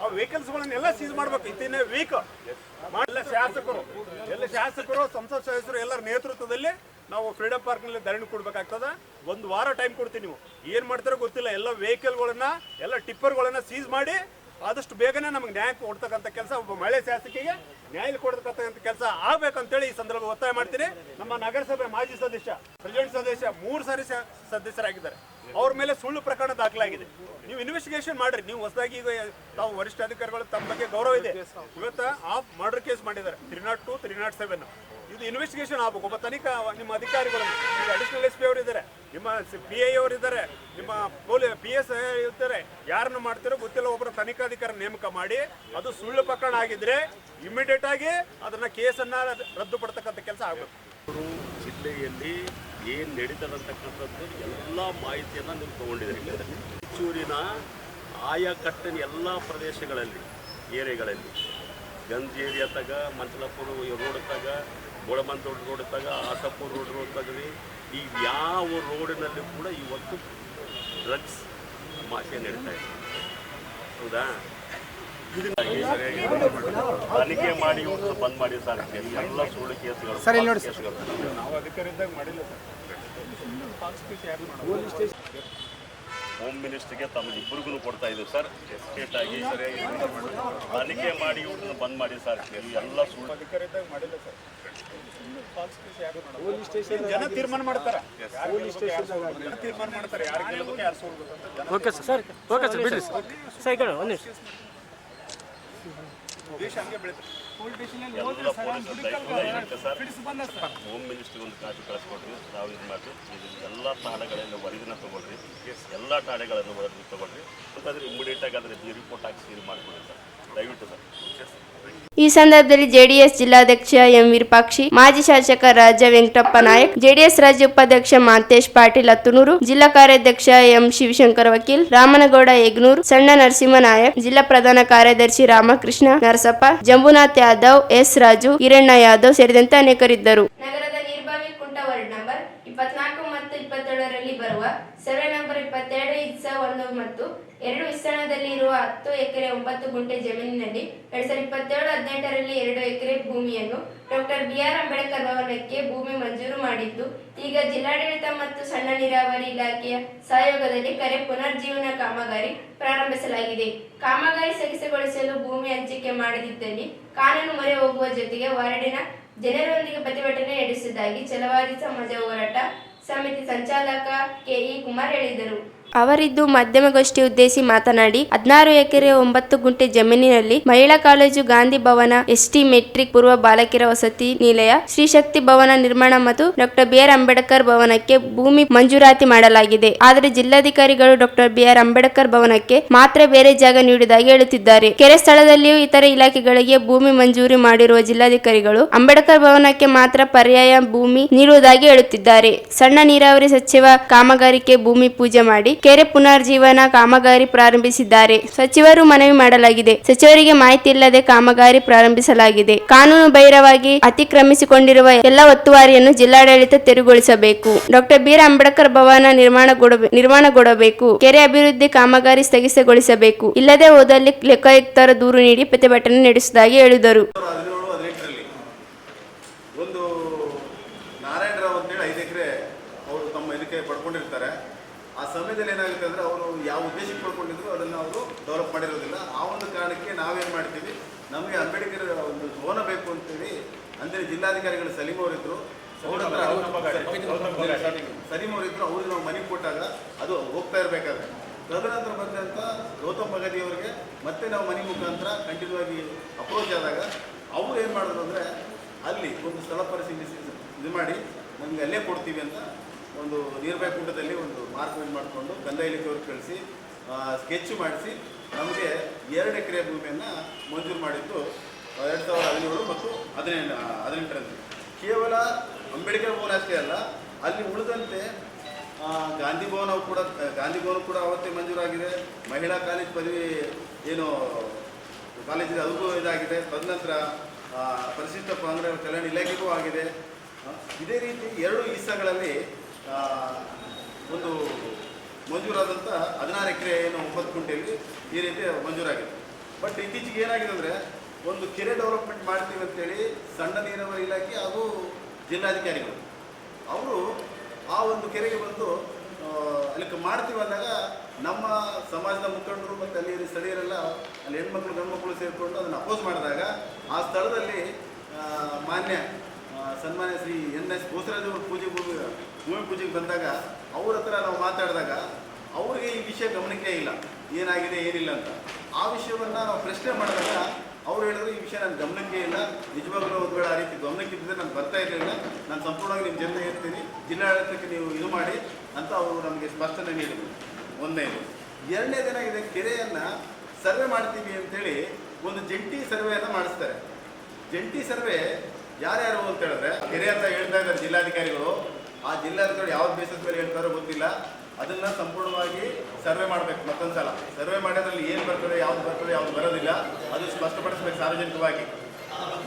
ಆ ವೆಹಿಕಲ್ಸ್ಗಳನ್ನೆಲ್ಲ ಸೀಸ್ ಮಾಡ್ಬೇಕು ಇತ್ತಿನ ವೀಕ್ ಎಲ್ಲ ಶಾಸಕರು ಸಂಸತ್ ಸದಸ್ಯರು ಎಲ್ಲರ ನೇತೃತ್ವದಲ್ಲಿ ನಾವು ಫ್ರೀಡಮ್ ಪಾರ್ಕ್ನಲ್ಲಿ ಧರಣಿ ಕೊಡ್ಬೇಕಾಗ್ತದ. 1 ವಾರ ಟೈಮ್ ಕೊಡ್ತೀವಿ. ನೀವು ಏನು ಮಾಡ್ತಾರೋ ಗೊತ್ತಿಲ್ಲ, ಎಲ್ಲ ವೆಹಿಕಲ್ಗಳನ್ನ ಎಲ್ಲ ಟಿಪ್ಪರ್ಗಳನ್ನ ಸೀಸ್ ಮಾಡಿ ಆದಷ್ಟು ಬೇಗನೆ ನಮಗೆ ನ್ಯಾಯ ಕೊಡ್ತಕ್ಕಂಥ ಕೆಲಸ, ಒಬ್ಬ ಮಹಿಳೆ ಶಾಸಕಿಗೆ ನ್ಯಾಯ ಕೊಡ್ತಕ್ಕಂಥ ಕೆಲಸ ಆಗ್ಬೇಕಂತೇಳಿ ಈ ಸಂದರ್ಭ ಒತ್ತಾಯ ಮಾಡ್ತೀನಿ. ನಮ್ಮ ನಗರಸಭೆ ಮಾಜಿ ಸದಸ್ಯ, ಪ್ರೆಸಿಡೆಂಟ್ ಸದಸ್ಯ 3 ಸಾರಿ ಸದಸ್ಯರಾಗಿದ್ದಾರೆ. ಅವ್ರ ಮೇಲೆ ಸುಳ್ಳು ಪ್ರಕರಣ ದಾಖಲಾಗಿದೆ. ನೀವು ಇನ್ವೆಸ್ಟಿಗೇಷನ್ ಮಾಡ್ರಿ. ನೀವು ಹೊಸದಾಗಿ ಈಗ ತಾವು ವರಿಷ್ಠ ಅಧಿಕಾರಿಗಳು ತಮ್ಮ ಬಗ್ಗೆ ಗೌರವ ಇದೆ. ಇವತ್ತು ಆಫ್ ಮರ್ಡರ್ ಕೇಸ್ ಮಾಡಿದ್ದಾರೆ 302, 307. ಇದು ಇನ್ವೆಸ್ಟಿಗೇಷನ್ ಆಗ್ಬೇಕು. ಒಬ್ಬ ತನಿಖಾ ನಿಮ್ಮ ಅಧಿಕಾರಿಗಳು, ಈಗ ಅಡಿಷನಲ್ SP ಅವರು ಇದ್ದಾರೆ, ನಿಮ್ಮ PI ಅವರು ಇದ್ದಾರೆ, ನಿಮ್ಮ PS ಇರ್ತಾರೆ, ಯಾರನ್ನು ಮಾಡ್ತಿರೋ ಗೊತ್ತಿಲ್ಲ, ಒಬ್ಬರ ತನಿಖಾಧಿಕಾರಿ ನೇಮಕ ಮಾಡಿ ಅದು ಸುಳ್ಳು ಪ್ರಕರಣ ಆಗಿದ್ರೆ ಇಮಿಡಿಯೇಟ್ ಆಗಿ ಅದನ್ನ ಕೇಸನ್ನ ರದ್ದುಪಡ್ತಕ್ಕಂಥ ಕೆಲಸ ಆಗಬೇಕು. ಜಿಲ್ಲೆಯಲ್ಲಿ ಏನು ನಡೀತದಂತಕ್ಕಂಥದ್ದು ಎಲ್ಲ ಮಾಹಿತಿಯನ್ನು ನೀವು ತಗೊಂಡಿದ್ದೀರಿ. ಕಿತ್ತೂರಿನ ಆಯಾಕಟ್ಟಿನ ಎಲ್ಲ ಪ್ರದೇಶಗಳಲ್ಲಿ, ಏರಿಯಾಗಳಲ್ಲಿ, ಗಂಜ್ ಏರಿಯಾ ತಗ, ಮಂಚಲಾಪುರ ರೋಡ್ ತಗ, ಗೋಳಮಂದೋಡ್ ರೋಡ್ ತಗ, ಆಸಪುರ ರೋಡ್ ತಗಲಿ, ಈ ಯಾವ ರೋಡಿನಲ್ಲಿ ಕೂಡ ಇವತ್ತು ಡ್ರಗ್ಸ್ ಮಾಫಿಯಾ ನಡೀತಾ ಇದೆ. ಹೌದಾ? ತನಿಖೆ ಮಾಡಿ ಇವತ್ತು ಬಂದ್ ಮಾಡಿ ಸರ್. ಎಲ್ಲ ಸುಳ್ಳು ಕೇಸುಗಳು. ನಾವು ಅಧಿಕಾರ ಇದ್ದಾಗ ಮಾಡಿಲ್ಲ ಸರ್. ಹೋಮ್ ಮಿನಿಸ್ಟ್ರಿಗೆ ತಮ್ಮಿಬ್ಬರಿಗೂ ಕೊಡ್ತಾ ಇದ್ದೀವಿ ಸರ್. ಎಸ್ಟೇಟ್ ಆಗಿ ಸರಿಯಾಗಿ ತನಿಖೆ ಮಾಡಿ ಇವ್ರನ್ನ ಬಂದ್ ಮಾಡಿ ಸರ್. ಎಲ್ಲ ಸುಳ್ಳು. ಅಧಿಕಾರ ಇದ್ದಾಗ ಮಾಡಿಲ್ಲ ಸರ್. ಜನ ತೀರ್ಮಾನ ಮಾಡ್ತಾರೆ. ತೀರ್ಮಾನ ಮಾಡ್ತಾರೆ ಯಾರು ಗೆಲ್ಲಬೇಕು ಯಾರು ಸೋಲ್ಬೇಕು ಅಂತ. ಓಕೆ ಸರ್, ಓಕೆ ಸರ್, ಬಿಡ್ರಿ ಸರ್. ಈ ಕಡೆ ಒಂದು ನಿಮಿಷ. ದೇಶ ಹಂಗೆ ಬೆಳೀತಾರೆ. ಎಲ್ಲ ಪೊಲೀಸರ ದಯವಿಟ್ಟು ಏನಿರುತ್ತೆ ಸರ್, ಹೋಮ್ ಮಿನಿಸ್ಟ್ರಿಗೆ ಒಂದು ಕಾಪಿ ಕಳಿಸ್ಕೊಡ್ರಿ. ನಾವು ಇದು ಮಾಡಿರಿ, ಎಲ್ಲ ಠಾಣೆಗಳಲ್ಲಿ ವರದಿನ ತೊಗೊಳ್ರಿ, ಎಲ್ಲ ಠಾಣೆಗಳನ್ನು ವರದಿ ತೊಗೊಳ್ರಿ. ಅಂತಂದರೆ ಇಮಿಡಿಯೇಟಾಗಿ ಅದರ ರಿಪೋರ್ಟ್ ಹಾಕಿ ಸೀಲ್ ಮಾಡಿಕೊಡ್ರಿ ಸರ್, ದಯವಿಟ್ಟು ಸರ್. ಈ ಸಂದರ್ಭದಲ್ಲಿ ಜೆಡಿಎಸ್ ಜಿಲ್ಲಾಧ್ಯಕ್ಷ ಎಂ ವಿರೂಪಾಕ್ಷಿ, ಮಾಜಿ ಶಾಸಕ ರಾಜ ವೆಂಕಟಪ್ಪ ನಾಯಕ್, ಜೆಡಿಎಸ್ ರಾಜ್ಯ ಉಪಾಧ್ಯಕ್ಷ ಮಾಂತೇಶ್ ಪಾಟೀಲ್ ಹತ್ತನೂರು, ಜಿಲ್ಲಾ ಕಾರ್ಯಾಧ್ಯಕ್ಷ ಎಂ ಶಿವಶಂಕರ ವಕೀಲ್, ರಾಮನಗೌಡ ಯಗ್ನೂರು, ಸಣ್ಣ ನರಸಿಂಹ ನಾಯಕ್, ಜಿಲ್ಲಾ ಪ್ರಧಾನ ಕಾರ್ಯದರ್ಶಿ ರಾಮಕೃಷ್ಣ ನರಸಪ್ಪ, ಜಂಬುನಾಥ್ ಯಾದವ್, ಎಸ್ ರಾಜು, ಹಿರಣ್ಣ ಯಾದವ್ ಸೇರಿದಂತೆ ಅನೇಕರಿದ್ದರು. ನಗರದ ನಿರ್ಭಾವಿ ಕುಂಟ ವಾರ್ಡ್ ನಂಬರ್ 24 ಮತ್ತು 27ರಲ್ಲಿ ಬರುವ ಸರ್ವೆ ನಂಬರ್ 22 ಇಸ 1 ಮತ್ತು 2 ವಿಸ್ತರಣದಲ್ಲಿ ಇರುವ 10 ಎಕರೆ 9 ಗುಂಟೆ ಜಮೀನಿನಲ್ಲಿ 2027-18ರಲ್ಲಿ 2 ಎಕರೆ ಭೂಮಿಯನ್ನು ಡಾಕ್ಟರ್ BR ಅಂಬೇಡ್ಕರ್ ಭವನಕ್ಕೆ ಭೂಮಿ ಮಂಜೂರು ಮಾಡಿದ್ದು, ಈಗ ಜಿಲ್ಲಾಡಳಿತ ಮತ್ತು ಸಣ್ಣ ನೀರಾವರಿ ಇಲಾಖೆಯ ಸಹಯೋಗದಲ್ಲಿ ಕೆರೆ ಪುನರ್ಜೀವನ ಕಾಮಗಾರಿ ಪ್ರಾರಂಭಿಸಲಾಗಿದೆ. ಕಾಮಗಾರಿ ಸ್ಥಗಿತಗೊಳಿಸಲು ಭೂಮಿ ಹಂಚಿಕೆ ಮಾಡದಿದ್ದಲ್ಲಿ ಕಾನೂನು ಮೊರೆ ಹೋಗುವ ಜೊತೆಗೆ ವಾರ್ಡಿನ ಜನರೊಂದಿಗೆ ಪ್ರತಿಭಟನೆ ನಡೆಸುವುದಾಗಿ ಛಲವಾದಿ ಸಮಾಜ ಹೋರಾಟ ಸಮಿತಿ ಸಂಚಾಲಕ KE ಕುಮಾರ್ ಹೇಳಿದರು. ಅವರಿದ್ದು ಮಾಧ್ಯಮಗೋಷ್ಠಿ ಉದ್ದೇಶಿಸಿ ಮಾತನಾಡಿ 16 ಎಕರೆ 9 ಗುಂಟೆ ಜಮೀನಿನಲ್ಲಿ ಮಹಿಳಾ ಕಾಲೇಜು, ಗಾಂಧಿ ಭವನ, ST ಮೆಟ್ರಿಕ್ ಪೂರ್ವ ಬಾಲಕಿಯರ ವಸತಿ ನಿಲಯ, ಶ್ರೀ ಶಕ್ತಿ ಭವನ ನಿರ್ಮಾಣ ಮತ್ತು ಡಾಕ್ಟರ್ BR ಅಂಬೇಡ್ಕರ್ ಭವನಕ್ಕೆ ಭೂಮಿ ಮಂಜೂರಾತಿ ಮಾಡಲಾಗಿದೆ. ಆದರೆ ಜಿಲ್ಲಾಧಿಕಾರಿಗಳು ಡಾಕ್ಟರ್ BR ಅಂಬೇಡ್ಕರ್ ಭವನಕ್ಕೆ ಮಾತ್ರ ಬೇರೆ ಜಾಗ ನೀಡುವುದಾಗಿ ಹೇಳುತ್ತಿದ್ದಾರೆ. ಕೆರೆ ಸ್ಥಳದಲ್ಲಿಯೂ ಇತರೆ ಇಲಾಖೆಗಳಿಗೆ ಭೂಮಿ ಮಂಜೂರಿ ಮಾಡಿರುವ ಜಿಲ್ಲಾಧಿಕಾರಿಗಳು ಅಂಬೇಡ್ಕರ್ ಭವನಕ್ಕೆ ಮಾತ್ರ ಪರ್ಯಾಯ ಭೂಮಿ ನೀಡುವುದಾಗಿ ಹೇಳುತ್ತಿದ್ದಾರೆ. ಸಣ್ಣ ನೀರಾವರಿ ಸಚಿವ ಕಾಮಗಾರಿಕೆ ಭೂಮಿ ಪೂಜೆ ಮಾಡಿ ಕೆರೆ ಪುನರ್ಜೀವನ ಕಾಮಗಾರಿ ಪ್ರಾರಂಭಿಸಿದ್ದಾರೆ. ಸಚಿವರು ಮನವಿ ಮಾಡಲಾಗಿದೆ. ಸಚಿವರಿಗೆ ಮಾಹಿತಿ ಇಲ್ಲದೆ ಕಾಮಗಾರಿ ಪ್ರಾರಂಭಿಸಲಾಗಿದೆ. ಕಾನೂನು ಬಾಹಿರವಾಗಿ ಅತಿಕ್ರಮಿಸಿಕೊಂಡಿರುವ ಎಲ್ಲ ಒತ್ತುವರಿಯನ್ನು ಜಿಲ್ಲಾಡಳಿತ ತೆರವುಗೊಳಿಸಬೇಕು. ಡಾಕ್ಟರ್ BR ಅಂಬೇಡ್ಕರ್ ಭವನ ನಿರ್ಮಾಣಗೊಡಬೇಕು. ಕೆರೆ ಅಭಿವೃದ್ಧಿ ಕಾಮಗಾರಿ ಸ್ಥಗಿತಗೊಳಿಸಬೇಕು. ಇಲ್ಲದೆ ಹೋದಲ್ಲಿ ಲೆಕ್ಕಾಯುಕ್ತರ ದೂರು ನೀಡಿ ಪ್ರತಿಭಟನೆ ನಡೆಸುವುದಾಗಿ ಹೇಳಿದರು. ಒಂದು ನಾರಾಯಣರಾವ್ ಅಂತೇಳಿ 5 ಎಕರೆ ಅವರು ತಮ್ಮ ಇದಕ್ಕೆ ಪಡ್ಕೊಂಡಿರ್ತಾರೆ. ಆ ಸಮಯದಲ್ಲಿ ಏನಾಗುತ್ತೆ ಅಂದರೆ ಅವರು ಯಾವ ಉದ್ದೇಶಕ್ಕೆ ಪಡ್ಕೊಂಡಿದ್ರು ಅದನ್ನು ಅವರು ಡೆವಲಪ್ ಮಾಡಿರೋದಿಲ್ಲ. ಆ ಒಂದು ಕಾರಣಕ್ಕೆ ನಾವೇನು ಮಾಡ್ತೀವಿ, ನಮಗೆ ಅಂಬೇಡ್ಕರ್ ಒಂದು ಭವನ ಬೇಕು ಅಂತೇಳಿ ಅಂದರೆ ಜಿಲ್ಲಾಧಿಕಾರಿಗಳು ಸಲೀಂ ಅವರಿದ್ದರು, ಅವ್ರಿಗೆ ನಾವು ಮನೆ ಕೊಟ್ಟಾಗ ಅದು ಹೋಗ್ತಾ ಇರಬೇಕಾದ್ರೆ ತದನಂತರ ಬಂದಂಥ ಗೌತಮ್ ಬಗದಿ ಅವರಿಗೆ ಮತ್ತೆ ನಾವು ಮನೆ ಮುಖಾಂತರ ಕಂಟಿನ್ಯೂ ಆಗಿ ಅಪ್ರೋಚ್ ಆದಾಗ ಅವರು ಏನು ಮಾಡಿದ್ರು ಅಂದರೆ ಅಲ್ಲಿ ಒಂದು ಸ್ಥಳ ಪರಿಶೀಲಿಸಿ ಇದು ಮಾಡಿ ನಮಗೆ ಅಲ್ಲೇ ಕೊಡ್ತೀವಿ ಅಂತ ಒಂದು ನೀರ್ಬಾಯಿ ಕುಂಟದಲ್ಲಿ ಒಂದು ಮಾರ್ಕ್ಮೆಂಟ್ ಮಾಡಿಕೊಂಡು ಕಂದಾಯ ಇಲಾಖೆಯವ್ರಿಗೆ ಕಳಿಸಿ ಸ್ಕೆಚ್ ಮಾಡಿಸಿ ನಮಗೆ 2 ಎಕರೆ ಭೂಮಿಯನ್ನು ಮಂಜೂರು ಮಾಡಿದ್ದು 2017 ಮತ್ತು 18ರಲ್ಲಿ. ಕೇವಲ ಅಂಬೇಡ್ಕರ್ ಭವನ ಅಷ್ಟೇ ಅಲ್ಲ, ಅಲ್ಲಿ ಉಳಿದಂತೆ ಗಾಂಧಿ ಭವನ ಕೂಡ ಅವತ್ತೇ ಮಂಜೂರಾಗಿದೆ. ಮಹಿಳಾ ಕಾಲೇಜ್ ಪದವಿ ಏನು ಕಾಲೇಜಿದೆ ಅದಕ್ಕೂ ಇದಾಗಿದೆ. ತದನಂತರ ಪರಿಶಿಷ್ಟ ಪಂಗಡ ಕಲ್ಯಾಣ ಇಲಾಖೆಗೂ ಆಗಿದೆ. ಇದೇ ರೀತಿ 2 ಇಸಗಳಲ್ಲಿ ಒಂದು ಮಂಜೂರಾದಂಥ 16 ಎಕರೆ ಏನು 9 ಗುಂಟೆಯಲ್ಲಿ ಈ ರೀತಿ ಮಂಜೂರಾಗಿದೆ. ಬಟ್ ಇತ್ತೀಚೆಗೆ ಏನಾಗಿದೆ ಅಂದರೆ ಒಂದು ಕೆರೆ ಡೆವಲಪ್ಮೆಂಟ್ ಮಾಡ್ತೀವಿ ಅಂತೇಳಿ ಸಣ್ಣ ನೀರಾವರಿ ಇಲಾಖೆ ಹಾಗೂ ಜಿಲ್ಲಾಧಿಕಾರಿಗಳು ಅವರು ಆ ಒಂದು ಕೆರೆಗೆ ಬಂದು ಅಲ್ಲಿ ಮಾಡ್ತೀವಿ ಅಂದಾಗ ನಮ್ಮ ಸಮಾಜದ ಮುಖಂಡರು ಮತ್ತು ಅಲ್ಲಿ ಸ್ಥಳೀಯರೆಲ್ಲ ಅಲ್ಲಿ ಹೆಣ್ಮಕ್ಳು ಗಂಡ್ಮಕ್ಳು ಸೇರಿಕೊಂಡು ಅದನ್ನು ಅಪೋಸ್ ಮಾಡಿದಾಗ ಆ ಸ್ಥಳದಲ್ಲಿ ಮಾನ್ಯ ಸನ್ಮಾನ್ಯ ಶ್ರೀ NS ಬೋಸರಾಜ್ ಅವರು ಭೂಮಿ ಪೂಜೆಗೆ ಬಂದಾಗ ಅವ್ರ ಹತ್ರ ನಾವು ಮಾತಾಡಿದಾಗ ಅವ್ರಿಗೆ ಈ ವಿಷಯ ಗಮನಕ್ಕೆ ಇಲ್ಲ, ಏನಾಗಿದೆ ಏನಿಲ್ಲ ಅಂತ. ಆ ವಿಷಯವನ್ನು ನಾವು ಪ್ರಶ್ನೆ ಮಾಡಿದಾಗ ಅವ್ರು ಹೇಳಿದ್ರು ಈ ವಿಷಯ ನನ್ನ ಗಮನಕ್ಕೆ ಇಲ್ಲ, ನಿಜವಾಗ್ಲೂ ಒಂದು ವೇಳೆ ಆ ರೀತಿ ಗಮನಕ್ಕೆ ಇದ್ದರೆ ನಾನು ಬರ್ತಾ ಇರಲಿಲ್ಲ, ನಾನು ಸಂಪೂರ್ಣವಾಗಿ ನಿಮ್ಮ ಜೊತೆ ಇರ್ತೀನಿ, ಜಿಲ್ಲಾಡಳಿತಕ್ಕೆ ನೀವು ಇದು ಮಾಡಿ ಅಂತ ಅವರು ನಮಗೆ ಸ್ಪಷ್ಟನೆ ನೀಡಿದರು. ಒಂದನೇದು. ಎರಡನೇದೇನಾಗಿದೆ, ಕೆರೆಯನ್ನು ಸರ್ವೆ ಮಾಡ್ತೀವಿ ಅಂತೇಳಿ ಒಂದು ಜಂಟಿ ಸರ್ವೆಯನ್ನು ಮಾಡಿಸ್ತಾರೆ. ಜಂಟಿ ಸರ್ವೆ ಯಾರ್ಯಾರು ಅಂತ ಹೇಳಿದ್ರೆ ಕೆರೆ ಅಂತ ಹೇಳ್ತಾ ಇದ್ದಾರೆ ಜಿಲ್ಲಾಧಿಕಾರಿಗಳು. ಆ ಜಿಲ್ಲಾಧಿಕಾರಿ ಯಾವ ಬೇಸಿಸ್ ಮೇಲೆ ಹೇಳ್ತಾರೋ ಗೊತ್ತಿಲ್ಲ, ಅದನ್ನು ಸಂಪೂರ್ಣವಾಗಿ ಸರ್ವೆ ಮಾಡಬೇಕು. ಮತ್ತೊಂದು ಸಲ ಸರ್ವೆ ಮಾಡೋದ್ರಲ್ಲಿ ಏನು ಬರ್ತದೆ, ಯಾವ್ದು ಬರ್ತದೆ, ಯಾವ್ದು ಬರೋದಿಲ್ಲ, ಅದು ಸ್ಪಷ್ಟಪಡಿಸ್ಬೇಕು ಸಾರ್ವಜನಿಕವಾಗಿ.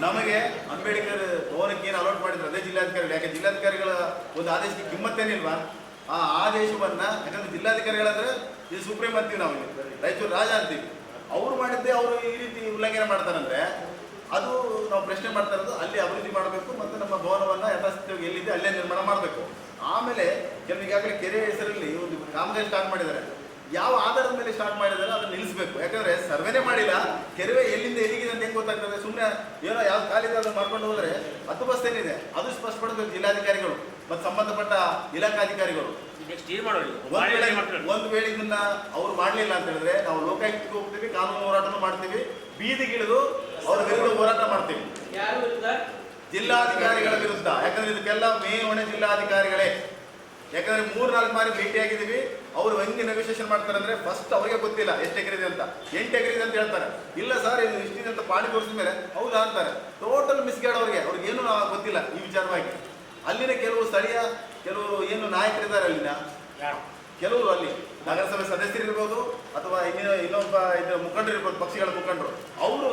ನಮಗೆ ಅಂಬೇಡ್ಕರ್ ಭವನಕ್ಕೆ ಏನು ಅಲೌಟ್ ಮಾಡಿದ್ರು ಅದೇ ಜಿಲ್ಲಾಧಿಕಾರಿಗಳು. ಯಾಕೆ ಜಿಲ್ಲಾಧಿಕಾರಿಗಳ ಒಂದು ಆದೇಶಕ್ಕೆ ಕಿಮ್ಮತ್ತೇನಿಲ್ವಾ? ಆ ಆದೇಶವನ್ನು, ಯಾಕಂದರೆ ಜಿಲ್ಲಾಧಿಕಾರಿಗಳಂದರೆ ಇದು ಸುಪ್ರೀಂ ಅಂತೀವಿ ನಾವು, ರಾಯಚೂರು ರಾಜ ಅಂತೀವಿ. ಅವರು ಮಾಡಿದ್ದೆ ಅವರು ಈ ರೀತಿ ಉಲ್ಲಂಘನೆ ಮಾಡ್ತಾರಂದರೆ ಅದು ನಾವು ಪ್ರಶ್ನೆ ಮಾಡ್ತಾ ಇರೋದು. ಅಲ್ಲಿ ಅಭಿವೃದ್ಧಿ ಮಾಡಬೇಕು ಮತ್ತು ನಮ್ಮ ಭವನವನ್ನು ಯಥಾಸ್ಥಿತಿಯಾಗಿ ಎಲ್ಲಿದೆ ಅಲ್ಲೇ ನಿರ್ಮಾಣ ಮಾಡಬೇಕು. ಆಮೇಲೆ ಕೆಲವು ಈಗಾಗಲೇ ಕೆರೆ ಹೆಸರಲ್ಲಿ ಒಂದು ಕಾಮಗಾರಿ ಸ್ಟಾರ್ಟ್ ಮಾಡಿದ್ದಾರೆ. ಯಾವ ಆಧಾರದ ಮೇಲೆ ಸ್ಟಾರ್ಟ್ ಮಾಡಿದ್ದಾರೆ ಅದನ್ನು ನಿಲ್ಲಿಸಬೇಕು. ಯಾಕಂದರೆ ಸರ್ವೆನೇ ಮಾಡಿಲ್ಲ, ಕೆರೆ ಎಲ್ಲಿಂದ ಎಲ್ಲಿಗಿದೆ ಅಂತ ಹೆಂಗೆ ಗೊತ್ತಾಗ್ತದೆ? ಸುಮ್ಮನೆ ಏನೋ ಯಾವ್ದು ಕಾಲಿದೆ ಅದನ್ನು ಮಾಡ್ಕೊಂಡು ಹೋದರೆ ಹತ್ತು ಬಸ್ ಏನಿದೆ ಅದು ಸ್ಪಷ್ಟಪಡಿಸಬೇಕು ಜಿಲ್ಲಾಧಿಕಾರಿಗಳು ಮತ್ತು ಸಂಬಂಧಪಟ್ಟ ಇಲಾಖಾಧಿಕಾರಿಗಳು. ಒಂದು ವೇಳೆ ಇದನ್ನ ಅವ್ರು ಮಾಡಲಿಲ್ಲ ಅಂತ ಹೇಳಿದ್ರೆ ನಾವು ಲೋಕಾಯುಕ್ತಕ್ಕೆ ಹೋಗ್ತೀವಿ, ಕಾನೂನು ಹೋರಾಟನೂ ಮಾಡ್ತೀವಿ, ಬೀದಿಗಿಳಿದು ಅವರ ವಿರುದ್ಧ ಹೋರಾಟ ಮಾಡ್ತೀವಿ. ಜಿಲ್ಲಾಧಿಕಾರಿಗಳ ವಿರುದ್ಧ. ಯಾಕಂದ್ರೆ ಇದಕ್ಕೆಲ್ಲ ಹೊಣೆ ಜಿಲ್ಲಾಧಿಕಾರಿಗಳೇ. ಯಾಕಂದ್ರೆ 3-4 ಬಾರಿ ಭೇಟಿಯಾಗಿದ್ದೀವಿ. ಅವರು ಹೆಂಗೆ ನೆಗೋಸಿಯೇಷನ್ ಮಾಡ್ತಾರೆ ಅಂದ್ರೆ ಫಸ್ಟ್ ಅವರಿಗೆ ಗೊತ್ತಿಲ್ಲ ಎಷ್ಟು ಎಕರೆ ಇದೆ ಅಂತ, 8 ಎಕರೆ ಇದೆ ಅಂತ ಹೇಳ್ತಾರೆ. ಇಲ್ಲ ಸರ್ ಇದು ಇಷ್ಟಿದೆ ಅಂತ ಪಾಣಿ ತೋರಿಸಿದ ಮೇಲೆ ಹೌದಾ ಅಂತಾರೆ. ಟೋಟಲ್ ಮಿಸ್ಗೈಡ್ ಅವ್ರಿಗೇನು ಗೊತ್ತಿಲ್ಲ ಈ ವಿಚಾರವಾಗಿ. ಅಲ್ಲಿನ ಕೆಲವು ಸ್ಥಳೀಯ ಕೆಲವು ಏನು ನಾಯಕರಿದ್ದಾರೆ, ಅಲ್ಲಿನ ಕೆಲವರು ಅಲ್ಲಿ ನಗರಸಭೆ ಸದಸ್ಯರಿರ್ಬೋದು ಅಥವಾ ಇನ್ನೊಬ್ಬ ಇದರ ಮುಖಂಡರಿರ್ಬೋದು, ಪಕ್ಷಗಳ ಮುಖಂಡರು, ಅವರು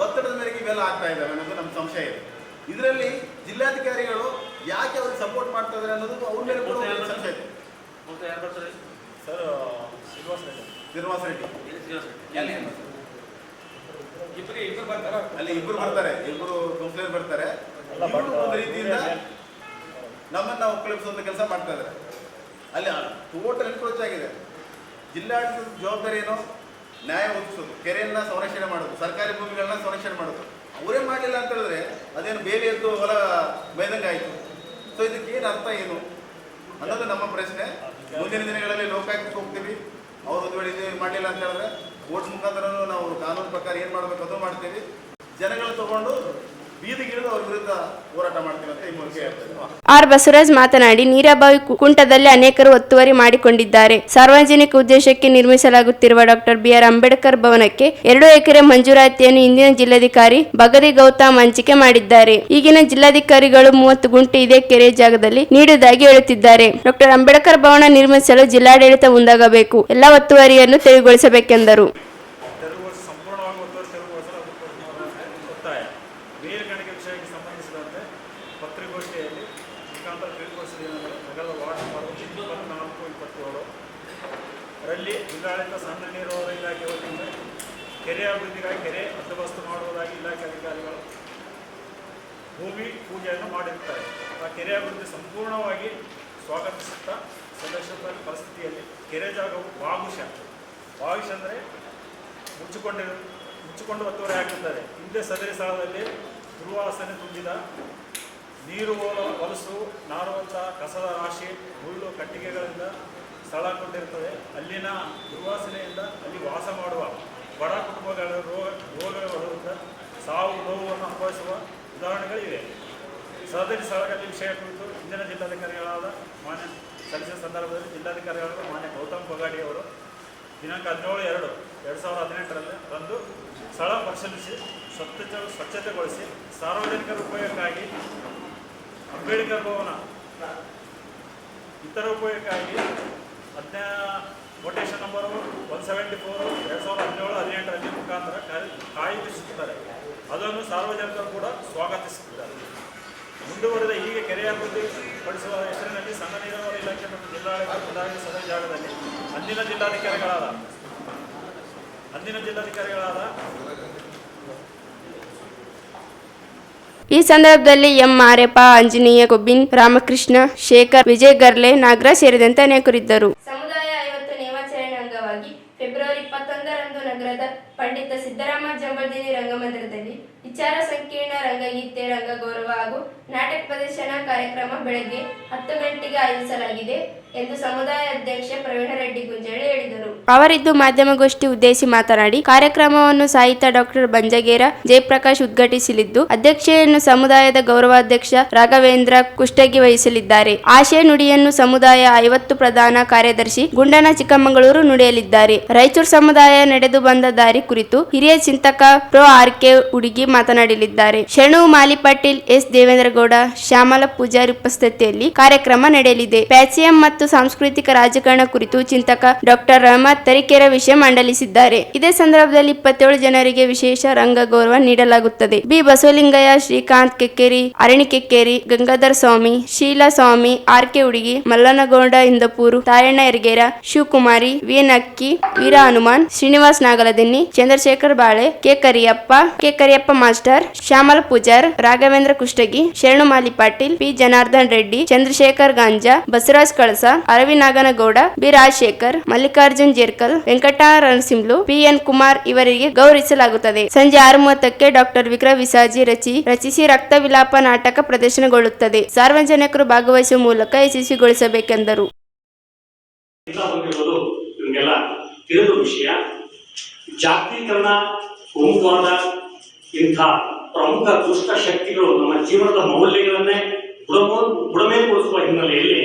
ಒತ್ತಡದ ಮೇರೆಗೆ ಇವೆಲ್ಲ ಆಗ್ತಾ ಇದ್ದಾವೆ ಅನ್ನೋದು ನಮ್ಮ ಸಂಶಯ ಇದೆ. ಇದರಲ್ಲಿ ಜಿಲ್ಲಾಧಿಕಾರಿಗಳು ಯಾಕೆ ಅವ್ರಿಗೆ ಸಪೋರ್ಟ್ ಮಾಡ್ತಾ ಇದ್ದಾರೆ ಅನ್ನೋದು ಅವ್ರ ಮೇಲೆ ಕೂಡ ಸಂಶಯ ಇದೆ. ಸರ್ ಶ್ರೀನಿವಾಸ ರೆಡ್ಡಿ ಅಲ್ಲಿ ಇಬ್ಬರು ಬರ್ತಾರೆ, ಇಬ್ಬರು ಕೌನ್ಸಿಲರ್ ಬರ್ತಾರೆ. ಒಂದು ರೀತಿಯಿಂದ ನಮ್ಮನ್ನು ಒಕ್ಕಲಿಸುವಂಥ ಕೆಲಸ ಮಾಡ್ತಾ ಇದ್ದಾರೆ. ಅಲ್ಲಿ ಟೋಟಲ್ ಎನ್ಕ್ರೋಚ್ ಆಗಿದೆ. ಜಿಲ್ಲಾಡಳಿತದ ಜವಾಬ್ದಾರಿ ಏನು? ನ್ಯಾಯ ಒದಗಿಸೋದು, ಕೆರೆಯನ್ನು ಸಂರಕ್ಷಣೆ ಮಾಡೋದು, ಸರ್ಕಾರಿ ಭೂಮಿಗಳನ್ನ ಸಂರಕ್ಷಣೆ ಮಾಡೋದು. ಅವರೇ ಮಾಡಲಿಲ್ಲ ಅಂತ ಹೇಳಿದ್ರೆ ಅದೇನು ಬೇಲಿ ಎದ್ದು ಹೊಲ ಬೈದಂಗೆ ಆಯಿತು. ಸೊ ಇದಕ್ಕೇನು ಅರ್ಥ ಏನು ಅನ್ನೋದು ನಮ್ಮ ಪ್ರಶ್ನೆ. ಮುಂದಿನ ದಿನಗಳಲ್ಲಿ ಲೋಕಾಯುಕ್ತಕ್ಕೆ ಹೋಗ್ತೀವಿ. ಅವ್ರು ಒಂದು ವೇಳೆ ಇದು ಮಾಡಲಿಲ್ಲ ಅಂತ ಹೇಳಿದ್ರೆ ಕೋರ್ಟ್ ಮುಖಾಂತರ ನಾವು ಕಾನೂನು ಪ್ರಕಾರ ಏನು ಮಾಡಬೇಕು ಅದು ಮಾಡ್ತೀವಿ. ಜನಗಳು ತಗೊಂಡು ಬೀದಿಗಿಳಿದು ಅವ್ರ ವಿರುದ್ಧ ಹೋರಾಟ ಮಾಡ್ತೀವಿ ಅಂತ ಈ ಮೂಲಕ ಹೇಳ್ತಾರೆ. ಆರ್ ಬಸವರಾಜ್ ಮಾತನಾಡಿ, ನೀರಾಬಾವಿ ಕುಂಟದಲ್ಲಿ ಅನೇಕರು ಒತ್ತುವರಿ ಮಾಡಿಕೊಂಡಿದ್ದಾರೆ. ಸಾರ್ವಜನಿಕ ಉದ್ದೇಶಕ್ಕೆ ನಿರ್ಮಿಸಲಾಗುತ್ತಿರುವ ಡಾಕ್ಟರ್ BR ಅಂಬೇಡ್ಕರ್ ಭವನಕ್ಕೆ 2 ಎಕರೆ ಮಂಜೂರಾತಿಯನ್ನು ಇಂದಿನ ಜಿಲ್ಲಾಧಿಕಾರಿ ಬಗರಿ ಗೌತಮ್ ಹಂಚಿಕೆ ಮಾಡಿದ್ದಾರೆ. ಈಗಿನ ಜಿಲ್ಲಾಧಿಕಾರಿಗಳು 30 ಗುಂಟೆ ಇದೇ ಕೆರೆ ಜಾಗದಲ್ಲಿ ನೀಡುವುದಾಗಿ ಹೇಳುತ್ತಿದ್ದಾರೆ. ಡಾಕ್ಟರ್ ಅಂಬೇಡ್ಕರ್ ಭವನ ನಿರ್ಮಿಸಲು ಜಿಲ್ಲಾಡಳಿತ ಮುಂದಾಗಬೇಕು, ಎಲ್ಲ ಒತ್ತುವರಿಯನ್ನು ತೆರವುಗೊಳಿಸಬೇಕೆಂದರು. ನೀರುಗಾರಿಕೆ ವಿಷಯಕ್ಕೆ ಸಂಬಂಧಿಸಿದಂತೆ ಪತ್ರಿಕಾಗೋಷ್ಠಿಯಲ್ಲಿ ಮುಖಾಂತರ ತಿಳಿಗೊಳಿಸಿದ್ದೇನೆಂದರೆ ನಗರದ ವಾರ್ಡ್ ನಂಬರ್ 24-27 ರಲ್ಲಿ ಜಿಲ್ಲಾಡಳಿತ ಸಣ್ಣ ನೀರಾವರಿ ಇಲಾಖೆ ವತಿಯಿಂದ ಕೆರೆ ಅಭಿವೃದ್ಧಿಗಾಗಿ ಕೆರೆ ಹದ್ದುಬಸ್ತು ಮಾಡುವುದಾಗಿ ಇಲಾಖೆ ಅಧಿಕಾರಿಗಳು ಭೂಮಿ ಪೂಜೆಯನ್ನು ಮಾಡಿರುತ್ತಾರೆ. ಆ ಕೆರೆ ಅಭಿವೃದ್ಧಿ ಸಂಪೂರ್ಣವಾಗಿ ಸ್ವಾಗತಿಸುತ್ತಾ ಸದಸ್ಯರ ಪರಿಸ್ಥಿತಿಯಲ್ಲಿ ಕೆರೆ ಜಾಗವು ಬಾಗುಷ ಅಂದರೆ ಮುಚ್ಚಿಕೊಂಡು ಒತ್ತುವರಿ ಹಾಕಿದ್ದಾರೆ. ಹಿಂದೆ ಸದರಿ ಸ್ಥಳದಲ್ಲಿ ದುರ್ವಾಸನೆ ತುಂಬಿದ ನೀರು ಹೊಲಸು ನಾರುವಂಥ ಕಸದ ರಾಶಿ, ಮುಳ್ಳು ಕಟ್ಟಿಗೆಗಳಿಂದ ಸ್ಥಳ ಕೊಂಡಿರುತ್ತದೆ. ಅಲ್ಲಿನ ದುರ್ವಾಸನೆಯಿಂದ ಅಲ್ಲಿ ವಾಸ ಮಾಡುವ ಬಡ ಕುಟುಂಬಗಳ ರೋಗಗಳಿಂದ ಸಾವು ನೋವನ್ನು ಅನುಭವಿಸುವ ಉದಾಹರಣೆಗಳಿವೆ. ಸದರಿ ಸ್ಥಳಗಳಲ್ಲಿ ವಿಷಯ ಕುರಿತು ಇಂದಿನ ಜಿಲ್ಲಾಧಿಕಾರಿಗಳಾದ ಮಾನ್ಯ ಸಲ್ಲಿಸಿದ ಸಂದರ್ಭದಲ್ಲಿ ಜಿಲ್ಲಾಧಿಕಾರಿಗಳಾದ ಮಾನ್ಯ ಗೌತಮ್ ಬಗಾಡಿ ಅವರು ದಿನಾಂಕ 17/2/2018 ಸ್ಥಳ ಪರಿಶೀಲಿಸಿ ಸ್ವಚ್ಛತೆಗೊಳಿಸಿ ಸಾರ್ವಜನಿಕರ ಉಪಯೋಗಕ್ಕಾಗಿ ಅಂಬೇಡ್ಕರ್ ಭವನ ಇತರ ಉಪಯೋಗಕ್ಕಾಗಿ ಕೊಟೇಶನ್ ನಂಬರ್ 174/2017-18 ಮುಖಾಂತರ ಕಾಯ್ದಿರಿಸುತ್ತಾರೆ. ಅದನ್ನು ಸಾರ್ವಜನಿಕರು ಕೂಡ ಸ್ವಾಗತಿಸುತ್ತಿದ್ದಾರೆ. ಮುಂದುವರೆದ ಹೀಗೆ ಕೆರೆ ಅಭಿವೃದ್ಧಿ ಪಡಿಸುವ ಹೆಸರಿನಲ್ಲಿ ಸಣ್ಣ ನೀರಾವರಿ ಇಲಾಖೆ ಮತ್ತು ಜಿಲ್ಲಾಡಳಿತ ಮುಂದಾಗಿ ಸದರಿ ಜಾಗದಲ್ಲಿ ಅಂದಿನ ಜಿಲ್ಲಾಧಿಕಾರಿಗಳಾದ ಅಂದಿನ ಜಿಲ್ಲಾಧಿಕಾರಿಗಳಾದ ಈ ಸಂದರ್ಭದಲ್ಲಿ ಎಂ ಮಾರೆಪ್ಪ, ಆಂಜನೇಯ, ಕೊಬ್ಬಿನ್, ರಾಮಕೃಷ್ಣ, ಶೇಖರ್, ವಿಜಯ್ ಗರ್ಲೆ, ನಾಗರಾಜ್ ಸೇರಿದಂತೆ ಅನೇಕರಿದ್ದರು. ಸಮುದಾಯ 50 ನೇಮಾಚರಣೆ ಅಂಗವಾಗಿ ಫೆಬ್ರವರಿ 21ರಂದು ನಗರದ ಪಂಡಿತ ಸಿದ್ದರಾಮ ಜಂಬಲ್ದಿನಿ ರಂಗಮಂದಿರದಲ್ಲಿ ವಿಚಾರ ಸಂಕಿರಣ, ರಂಗಗೀತೆ, ರಂಗಗೌರವ ಹಾಗೂ ನಾಟಕ ಪ್ರದರ್ಶನ ಕಾರ್ಯಕ್ರಮ ಬೆಳಗ್ಗೆ 10 ಗಂಟೆಗೆ ಆಯೋಜಿಸಲಾಗಿದೆ ಎಂದು ಸಮುದಾಯ ಅಧ್ಯಕ್ಷ ಪ್ರವೀಣ ರೆಡ್ಡಿ ಗುಂಜಾಳಿ ಹೇಳಿದರು. ಅವರಿದ್ದು ಮಾಧ್ಯಮಗೋಷ್ಠಿ ಉದ್ದೇಶಿಸಿ ಮಾತನಾಡಿ, ಕಾರ್ಯಕ್ರಮವನ್ನು ಸಾಹಿತ್ಯ ಡಾಕ್ಟರ್ ಬಂಜಗೇರ ಜಯಪ್ರಕಾಶ್ ಉದ್ಘಾಟಿಸಲಿದ್ದು, ಅಧ್ಯಕ್ಷೆಯನ್ನು ಸಮುದಾಯದ ಗೌರವಾಧ್ಯಕ್ಷ ರಾಘವೇಂದ್ರ ಕುಷ್ಟಗಿ ವಹಿಸಲಿದ್ದಾರೆ. ಆಶಯ ನುಡಿಯನ್ನು ಸಮುದಾಯ 50 ಪ್ರಧಾನ ಕಾರ್ಯದರ್ಶಿ ಗುಂಡನ ಚಿಕ್ಕಮಗಳೂರು ನುಡಿಯಲಿದ್ದಾರೆ. ರಾಯಚೂರು ಸಮುದಾಯ ನಡೆದು ಬಂದ ದಾರಿ ಕುರಿತು ಹಿರಿಯ ಚಿಂತಕ ಪ್ರೊ ಆರ್.ಕೆ. ಹುಡುಗಿ ಮಾತನಾಡಲಿದ್ದಾರೆ. ಶರಣು ಮಾಲಿ ಪಾಟೀಲ್, ಎಸ್ ದೇವೇಂದ್ರಗೌಡ, ಶ್ಯಾಮಲ ಪೂಜಾರಿ ಉಪಸ್ಥಿತಿಯಲ್ಲಿ ಕಾರ್ಯಕ್ರಮ ನಡೆಯಲಿದೆ. ಪ್ಯಾಚಿಯಂ ಮತ್ತು ಸಾಂಸ್ಕೃತಿಕ ರಾಜಕಾರಣ ಕುರಿತು ಚಿಂತಕ ಡಾಕ್ಟರ್ ರಹಮತ್ ತರೀಕೆರೆ ವಿಷಯ ಮಂಡಲಿಸಿದ್ದಾರೆ. ಇದೇ ಸಂದರ್ಭದಲ್ಲಿ 27 ಜನರಿಗೆ ವಿಶೇಷ ರಂಗ ಗೌರವ ನೀಡಲಾಗುತ್ತದೆ. ಬಿ ಬಸವಲಿಂಗಯ್ಯ, ಶ್ರೀಕಾಂತ್ ಕೆಕ್ಕೇರಿ, ಅರಣಿ ಕೆಕ್ಕೇರಿ, ಗಂಗಾಧರ ಸ್ವಾಮಿ, ಶೀಲಾ ಸ್ವಾಮಿ, ಆರ್.ಕೆ. ಹುಡುಗಿ, ಮಲ್ಲನಗೌಡ ಇಂದಪೂರು, ತಾಯಣ್ಣ ಯರಗೇರ, ಶಿವಕುಮಾರಿ, ವಿ ನಕ್ಕಿ, ವೀರ ಹನುಮಾನ್, ಶ್ರೀನಿವಾಸ್ ನಾಗಲದಿನ್ನಿ, ಚಂದ್ರಶೇಖರ್ ಬಾಳೆ, ಕೆ ಕರಿಯಪ್ಪ ಮಾಸ್ಟರ್, ಶ್ಯಾಮಲ ಪೂಜಾರ್, ರಾಘವೇಂದ್ರ ಕುಷ್ಟಗಿ, ಶರಣು ಮಾಲಿ ಪಾಟೀಲ್, ಪಿ ಜನಾರ್ದನ್ ರೆಡ್ಡಿ, ಚಂದ್ರಶೇಖರ್ ಗಾಂಜಾ, ಬಸವರಾಜ್ ಕಳಸ, ಅರವಿ ನಾಗನಗೌಡ, ಬಿ ರಾಜಶೇಖರ್, ಮಲ್ಲಿಕಾರ್ಜುನ್ ಜೇರ್ಕಲ್, ವೆಂಕಟ ರಣಸಿಂಹಲು, ಪಿ.ಎನ್. ಕುಮಾರ್ ಇವರಿಗೆ ಗೌರವಿಸಲಾಗುತ್ತದೆ. ಸಂಜೆ 6:30ಕ್ಕೆ ಡಾಕ್ಟರ್ ವಿಕ್ರಮ್ ವಿಸಾಜಿ ರಚಿಸಿ ರಕ್ತ ವಿಲಾಪ ನಾಟಕ ಪ್ರದರ್ಶನಗೊಳ್ಳುತ್ತದೆ. ಸಾರ್ವಜನಿಕರು ಭಾಗವಹಿಸುವ ಮೂಲಕ ಯಶಸ್ವಿಗೊಳಿಸಬೇಕೆಂದರು. ನಿಮಗೆಲ್ಲ ತಿಳಿದ ವಿಷಯ, ಜಾಗತೀಕರಣ, ಕೋಮುವಾದ ಇಂಥ ಪ್ರಮುಖ ದುಷ್ಟ ಶಕ್ತಿಗಳು ನಮ್ಮ ಜೀವನದ ಮೌಲ್ಯಗಳನ್ನೇ ಬುಡಮೇಲ್ಗೊಳಿಸುವ ಹಿನ್ನೆಲೆಯಲ್ಲಿ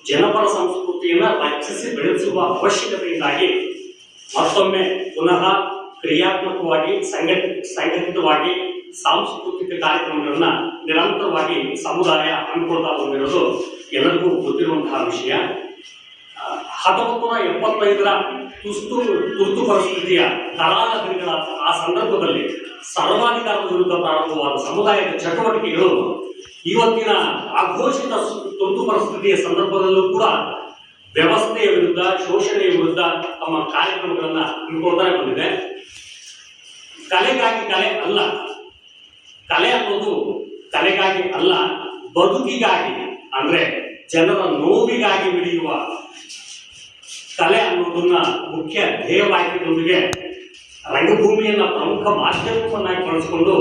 ಜನಪರ ಸಂಸ್ಕೃತಿಯನ್ನು ರಕ್ಷಿಸಿ ಬೆಳೆಸುವ ಅವಶ್ಯಕತೆಯಿಂದಾಗಿ ಮತ್ತೊಮ್ಮೆ ಪುನಃ ಕ್ರಿಯಾತ್ಮಕವಾಗಿ ಸಂಘಟಿತವಾಗಿ ಸಾಂಸ್ಕೃತಿಕ ಕಾರ್ಯಕ್ರಮಗಳನ್ನ ನಿರಂತರವಾಗಿ ಸಮುದಾಯ ಹಮ್ಮಿಕೊಳ್ತಾ ಬಂದಿರೋದು ಎಲ್ಲರಿಗೂ ಗೊತ್ತಿರುವಂತಹ ವಿಷಯ. 1975ರ ತುರ್ತು ಪರಿಸ್ಥಿತಿಯ ಕರಾಳ ದಿನಗಳ ಆ ಸಂದರ್ಭದಲ್ಲಿ ಸರ್ವಾಧಿಕಾರದ ವಿರುದ್ಧ ಪ್ರಾರಂಭವಾದ ಸಮುದಾಯದ ಚಟುವಟಿಕೆಗಳು ಇವತ್ತಿನ ಅಘೋಷಿತ ತುರ್ತು ಪರಿಸ್ಥಿತಿಯ ಸಂದರ್ಭದಲ್ಲೂ ಕೂಡ ವ್ಯವಸ್ಥೆಯ ವಿರುದ್ಧ, ಶೋಷಣೆಯ ವಿರುದ್ಧ ತಮ್ಮ ಕಾರ್ಯಕ್ರಮಗಳನ್ನ ಹಮ್ಮಿಕೊಳ್ತಾನೆ ಬಂದಿದೆ. ಕಲೆಗಾಗಿ ಕಲೆ ಅಲ್ಲ, ಕಲೆ ಅನ್ನೋದು ಕಲೆಗಾಗಿ ಅಲ್ಲ, ಬದುಕಿಗಾಗಿ, ಅಂದ್ರೆ ಜನರ ನೋವಿಗಾಗಿ ಮಿಡಿಯುವ ಕಲೆ ಅನ್ನೋದನ್ನ ಮುಖ್ಯ ಧ್ಯೇಯವಾಕ್ಯದೊಂದಿಗೆ ರಂಗಭೂಮಿಯನ್ನ ಪ್ರಮುಖ ಮಾಧ್ಯಮವನ್ನಾಗಿ ಬಳಸಿಕೊಂಡು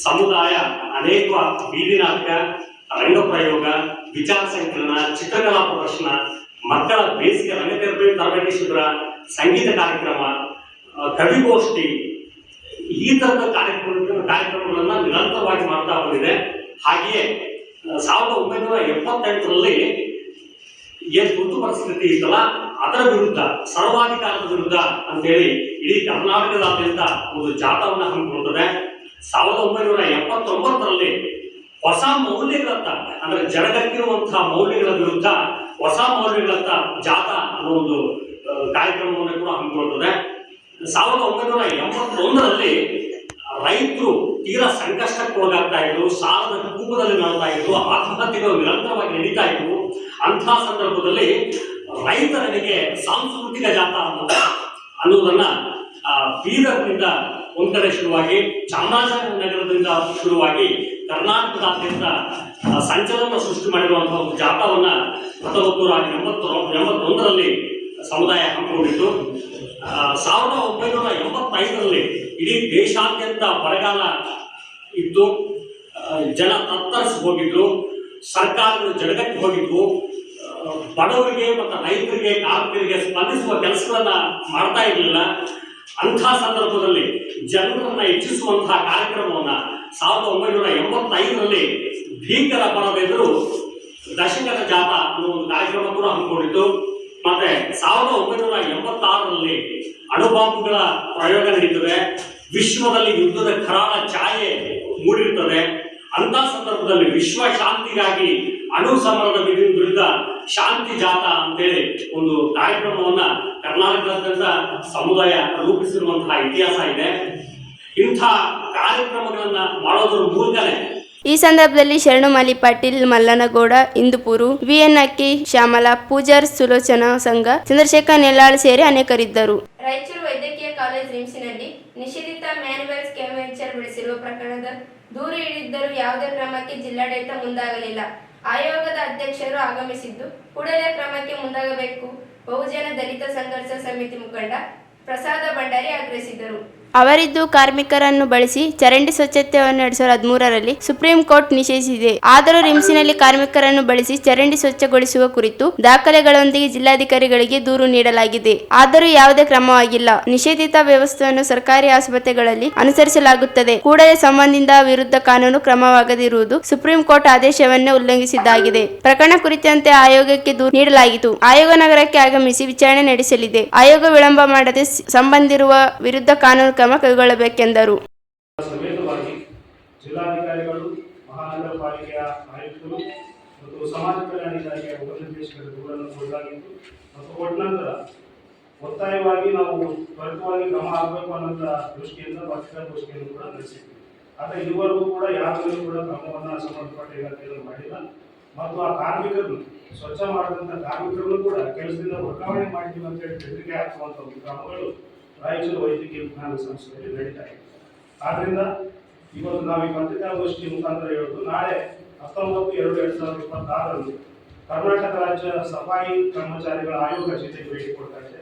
ಸಮುದಾಯ ಅನೇಕ ಬೀದಿ ನಾಟಕ, ರಂಗಪ್ರಯೋಗ, ವಿಚಾರ ಸಂಕಿರಣ, ಚಿತ್ರಕಲಾ ಪ್ರದರ್ಶನ, ಮಕ್ಕಳ ಬೇಸಿಗೆ ರಂಗ ತರಬೇತಿ ಶಿಬಿರ, ಸಂಗೀತ ಕಾರ್ಯಕ್ರಮ, ಕವಿಗೋಷ್ಠಿ, ಈ ತರದ ಕಾರ್ಯಕ್ರಮಗಳನ್ನ ನಿರಂತರವಾಗಿ ಮಾಡ್ತಾ ಬಂದಿದೆ. ಹಾಗೆಯೇ 1978ರಲ್ಲಿ ಏನ್ ತುರ್ತು ಪರಿಸ್ಥಿತಿ ಇತ್ತಲ್ಲ ಅದರ ವಿರುದ್ಧ, ಸರ್ವಾಧಿಕಾರದ ವಿರುದ್ಧ ಅಂತೇಳಿ ಇಡೀ ಕರ್ನಾಟಕದಾದ್ಯಂತ ಒಂದು ಜಾಥಾವನ್ನು ಹಮ್ಮಿಕೊಳ್ಳುತ್ತದೆ. 1979ರಲ್ಲಿ ಹೊಸ ಮೌಲ್ಯಗಳತ್ತ, ಅಂದ್ರೆ ಜಡಗಟ್ಟಿರುವಂತಹ ಮೌಲ್ಯಗಳ ವಿರುದ್ಧ ಹೊಸ ಮೌಲ್ಯಗಳತ್ತ ಜಾಥಾ ಅನ್ನೋ ಒಂದು ಕಾರ್ಯಕ್ರಮವನ್ನು ಕೂಡ ಹಮ್ಮಿಕೊಳ್ಳುತ್ತದೆ. 1981ರಲ್ಲಿ ರೈತರು ತೀರಾ ಸಂಕಷ್ಟಕ್ಕೆ ಒಳಗಾಗ್ತಾ ಇದ್ರು, ಸಾಲದ ಕೂಪದಲ್ಲಿ ನಡ್ತಾ ಇದ್ರು, ಆತ್ಮಹತ್ಯೆಗಳು ನಿರಂತರವಾಗಿ ನಡೀತಾ ಇದ್ವು. ಅಂತಹ ಸಂದರ್ಭದಲ್ಲಿ ರೈತರಿಗೆ ಸಾಂಸ್ಕೃತಿಕ ಜಾಥಾ ಅನ್ನೋದನ್ನ ಬೀದರ್ನಿಂದ ಒಂದ್ ಕಡೆ ಶುರುವಾಗಿ, ಚಾಮರಾಜನಗರದಿಂದ ಶುರುವಾಗಿ ಕರ್ನಾಟಕದಾದ್ಯಂತ ಸಂಚಲನ ಸೃಷ್ಟಿ ಮಾಡಿರುವಂತಹ ಒಂದು ಜಾಥಾವನ್ನ 1981ರಲ್ಲಿ ಸಮುದಾಯ ಹಮ್ಮಿಕೊಂಡಿತ್ತು. 1985ರಲ್ಲಿ ಇಡೀ ದೇಶಾದ್ಯಂತ ಬರಗಾಲ ಇತ್ತು, ಜನ ತತ್ತರಿಸಿ ಹೋಗಿದ್ರು, ಸರ್ಕಾರಗಳು ಜಡಗಟ್ಟಿ ಹೋಗಿದ್ವು, ಬಡವರಿಗೆ ಮತ್ತು ರೈತರಿಗೆ, ಕಾರ್ಮಿಕರಿಗೆ ಸ್ಪಂದಿಸುವ ಕೆಲಸಗಳನ್ನ ಮಾಡ್ತಾ ಇರಲಿಲ್ಲ. ಅಂಥ ಸಂದರ್ಭದಲ್ಲಿ ಜನರನ್ನ ಹೆಚ್ಚಿಸುವಂತಹ ಕಾರ್ಯಕ್ರಮವನ್ನ 1985ರಲ್ಲಿ ಭೀಕರ ಬರದೆದುರು ದಶಕದ ಜಾಥಾ ಅನ್ನೋ ಒಂದು ಕಾರ್ಯಕ್ರಮ ಕೂಡ ಹಮ್ಮಿಕೊಂಡಿತ್ತು. ಮತ್ತೆ 1986ರಲ್ಲಿ ಅಣುಬಾಂಬ್ಗಳ ಪ್ರಯೋಗ ನಡೀತದೆ, ವಿಶ್ವದಲ್ಲಿ ಯುದ್ಧದ ಕರಾಳ ಛಾಯೆ ಮೂಡಿರುತ್ತದೆ. ಅಂತ ಸಂದರ್ಭದಲ್ಲಿ ವಿಶ್ವ ಶಾಂತಿಗಾಗಿ ಅಣು ಸಮರದ ವಿರುದ್ಧ ಶಾಂತಿ ಜಾಥಾ ಅಂತೇಳಿ ಒಂದು ಕಾರ್ಯಕ್ರಮವನ್ನ ಕರ್ನಾಟಕದಾದ್ಯಂತ ಸಮುದಾಯ ರೂಪಿಸಿರುವಂತಹ ಇತಿಹಾಸ ಇದೆ. ಇಂಥ ಕಾರ್ಯಕ್ರಮಗಳನ್ನ ಮಾಡೋದ್ರ ಮೂಲಕನೇ ಈ ಸಂದರ್ಭದಲ್ಲಿ ಶರಣು ಮಾಲಿ ಪಾಟೀಲ್, ಮಲ್ಲನಗೌಡ ಇಂದುಪೂರು, ವಿ.ಎನ್. ಅಕ್ಕಿ, ಶ್ಯಾಮಲ ಪೂಜಾರ್, ಸುಲೋಚನಾ ಸಂಘ, ಚಂದ್ರಶೇಖರ್ ನೆಲ್ಲಾಳ್ ಸೇರಿ ಅನೇಕರಿದ್ದರು. ರಾಯಚೂರು ವೈದ್ಯಕೀಯ ಕಾಲೇಜು ರಿಮ್ಸ್ನಲ್ಲಿ ನಿಷೇಧಿತ ಮ್ಯಾನ್ಯುವಲ್ ಸ್ಕ್ಯಾವೆಂಜರ್ ಬೆಳೆಸಿರುವ ಪ್ರಕರಣದ ದೂರು ನೀಡಿದ್ದರೂ ಯಾವುದೇ ಕ್ರಮಕ್ಕೆ ಜಿಲ್ಲಾಡಳಿತ ಮುಂದಾಗಲಿಲ್ಲ. ಆಯೋಗದ ಅಧ್ಯಕ್ಷರು ಆಗಮಿಸಿದ್ದು ಕೂಡಲೇ ಕ್ರಮಕ್ಕೆ ಮುಂದಾಗಬೇಕು ಬಹುಜನ ದಲಿತ ಸಂಘರ್ಷ ಸಮಿತಿ ಮುಖಂಡ ಪ್ರಸಾದ ಭಂಡಾರಿ ಆಗ್ರಹಿಸಿದರು. ಅವರಿದ್ದು ಕಾರ್ಮಿಕರನ್ನು ಬಳಸಿ ಚರಂಡಿ ಸ್ವಚ್ಛತೆಯನ್ನು 2013ರಲ್ಲಿ ಸುಪ್ರೀಂ ಕೋರ್ಟ್ ನಿಷೇಧಿಸಿದೆ. ಆದರೂ ರಿಮ್ಸ್ನಲ್ಲಿ ಕಾರ್ಮಿಕರನ್ನು ಬಳಸಿ ಚರಂಡಿ ಸ್ವಚ್ಛಗೊಳಿಸುವ ಕುರಿತು ದಾಖಲೆಗಳೊಂದಿಗೆ ಜಿಲ್ಲಾಧಿಕಾರಿಗಳಿಗೆ ದೂರು ನೀಡಲಾಗಿದೆ. ಆದರೂ ಯಾವುದೇ ಕ್ರಮವಾಗಿಲ್ಲ. ನಿಷೇಧಿತ ವ್ಯವಸ್ಥೆಯನ್ನು ಸರ್ಕಾರಿ ಆಸ್ಪತ್ರೆಗಳಲ್ಲಿ ಅನುಸರಿಸಲಾಗುತ್ತದೆ. ಕೂಡಲೇ ಸಂಬಂಧಿತ ವಿರುದ್ಧ ಕಾನೂನು ಕ್ರಮವಾಗದಿರುವುದು ಸುಪ್ರೀಂ ಕೋರ್ಟ್ ಆದೇಶವನ್ನೇ ಉಲ್ಲಂಘಿಸಿದ್ದಾಗಿದೆ. ಪ್ರಕರಣ ಕುರಿತಂತೆ ಆಯೋಗಕ್ಕೆ ದೂರು ನೀಡಲಾಗಿತ್ತು. ಆಯೋಗ ನಗರಕ್ಕೆ ಆಗಮಿಸಿ ವಿಚಾರಣೆ ನಡೆಸಲಿದೆ. ಆಯೋಗ ವಿಳಂಬ ಮಾಡದೆ ಸಂಬಂಧಿರುವ ವಿರುದ್ಧ ಕಾನೂನು ಕ್ರಮ ಕೈಗೊಳ್ಳಬೇಕೆಂದರು. ಸಮೇತವಾಗಿ ಜಿಲ್ಲಾಧಿಕಾರಿಗಳು, ಮಹಾನಗರ ಪಾಲಿಕೆಯ ಆಯುಕ್ತರು ಮತ್ತು ಸಮಾಜ ಕಲ್ಯಾಣ ಇಲಾಖೆಯ ಉಪನಿರ್ದೇಶಕರ ದೂರನ್ನು ಕೊಡಲಾಗಿತ್ತು ಮತ್ತು ಕೊಟ್ಟ ನಂತರ ಒತ್ತಾಯವಾಗಿ ನಾವು ತ್ವರಿತವಾಗಿ ಕ್ರಮ ಆಗಬೇಕು ಅನ್ನೋಂಥ ದೃಷ್ಟಿಯಿಂದ ಪತ್ರಿಕಾಗೋಷ್ಠಿಯನ್ನು ಕೂಡ ನಡೆಸಿದ್ವಿ. ಆದರೆ ಇದುವರೆಗೂ ಕೂಡ ಯಾವಾಗಲೂ ಕೂಡ ಕ್ರಮವನ್ನು ಸಂಬಂಧಪಟ್ಟ ಇಲಾಖೆಗಳು ಮಾಡಿಲ್ಲ ಮತ್ತು ಆ ಕಾರ್ಮಿಕರನ್ನು ಸ್ವಚ್ಛ ಮಾಡಿದಂಥ ಕಾರ್ಮಿಕರನ್ನು ಕೂಡ ಕೆಲಸದಿಂದ ವರ್ಗಾವಣೆ ಮಾಡಿದ್ದೀವಿ ಅಂತೇಳಿ ಬೆದರಿಕೆ ಹಾಕುವಂಥ ಕ್ರಮಗಳು ರಾಯಚೂರು ವೈದ್ಯಕೀಯ ವಿಜ್ಞಾನ ಸಂಸ್ಥೆಯಲ್ಲಿ ನಡೀತಾ ಇದೆ. ಆದ್ದರಿಂದ ಇವತ್ತು ನಾವು ಈ ಪತ್ರಿಕಾಗೋಷ್ಠಿ ಮುಖಾಂತರ ಹೇಳೋದು, ನಾಳೆ 19/2/2026 ಕರ್ನಾಟಕ ರಾಜ್ಯ ಸಫಾಯಿ ಕರ್ಮಚಾರಿಗಳ ಆಯೋಗ ಜೊತೆಗೆ ಭೇಟಿ ಕೊಡ್ತಾ ಇದೆ.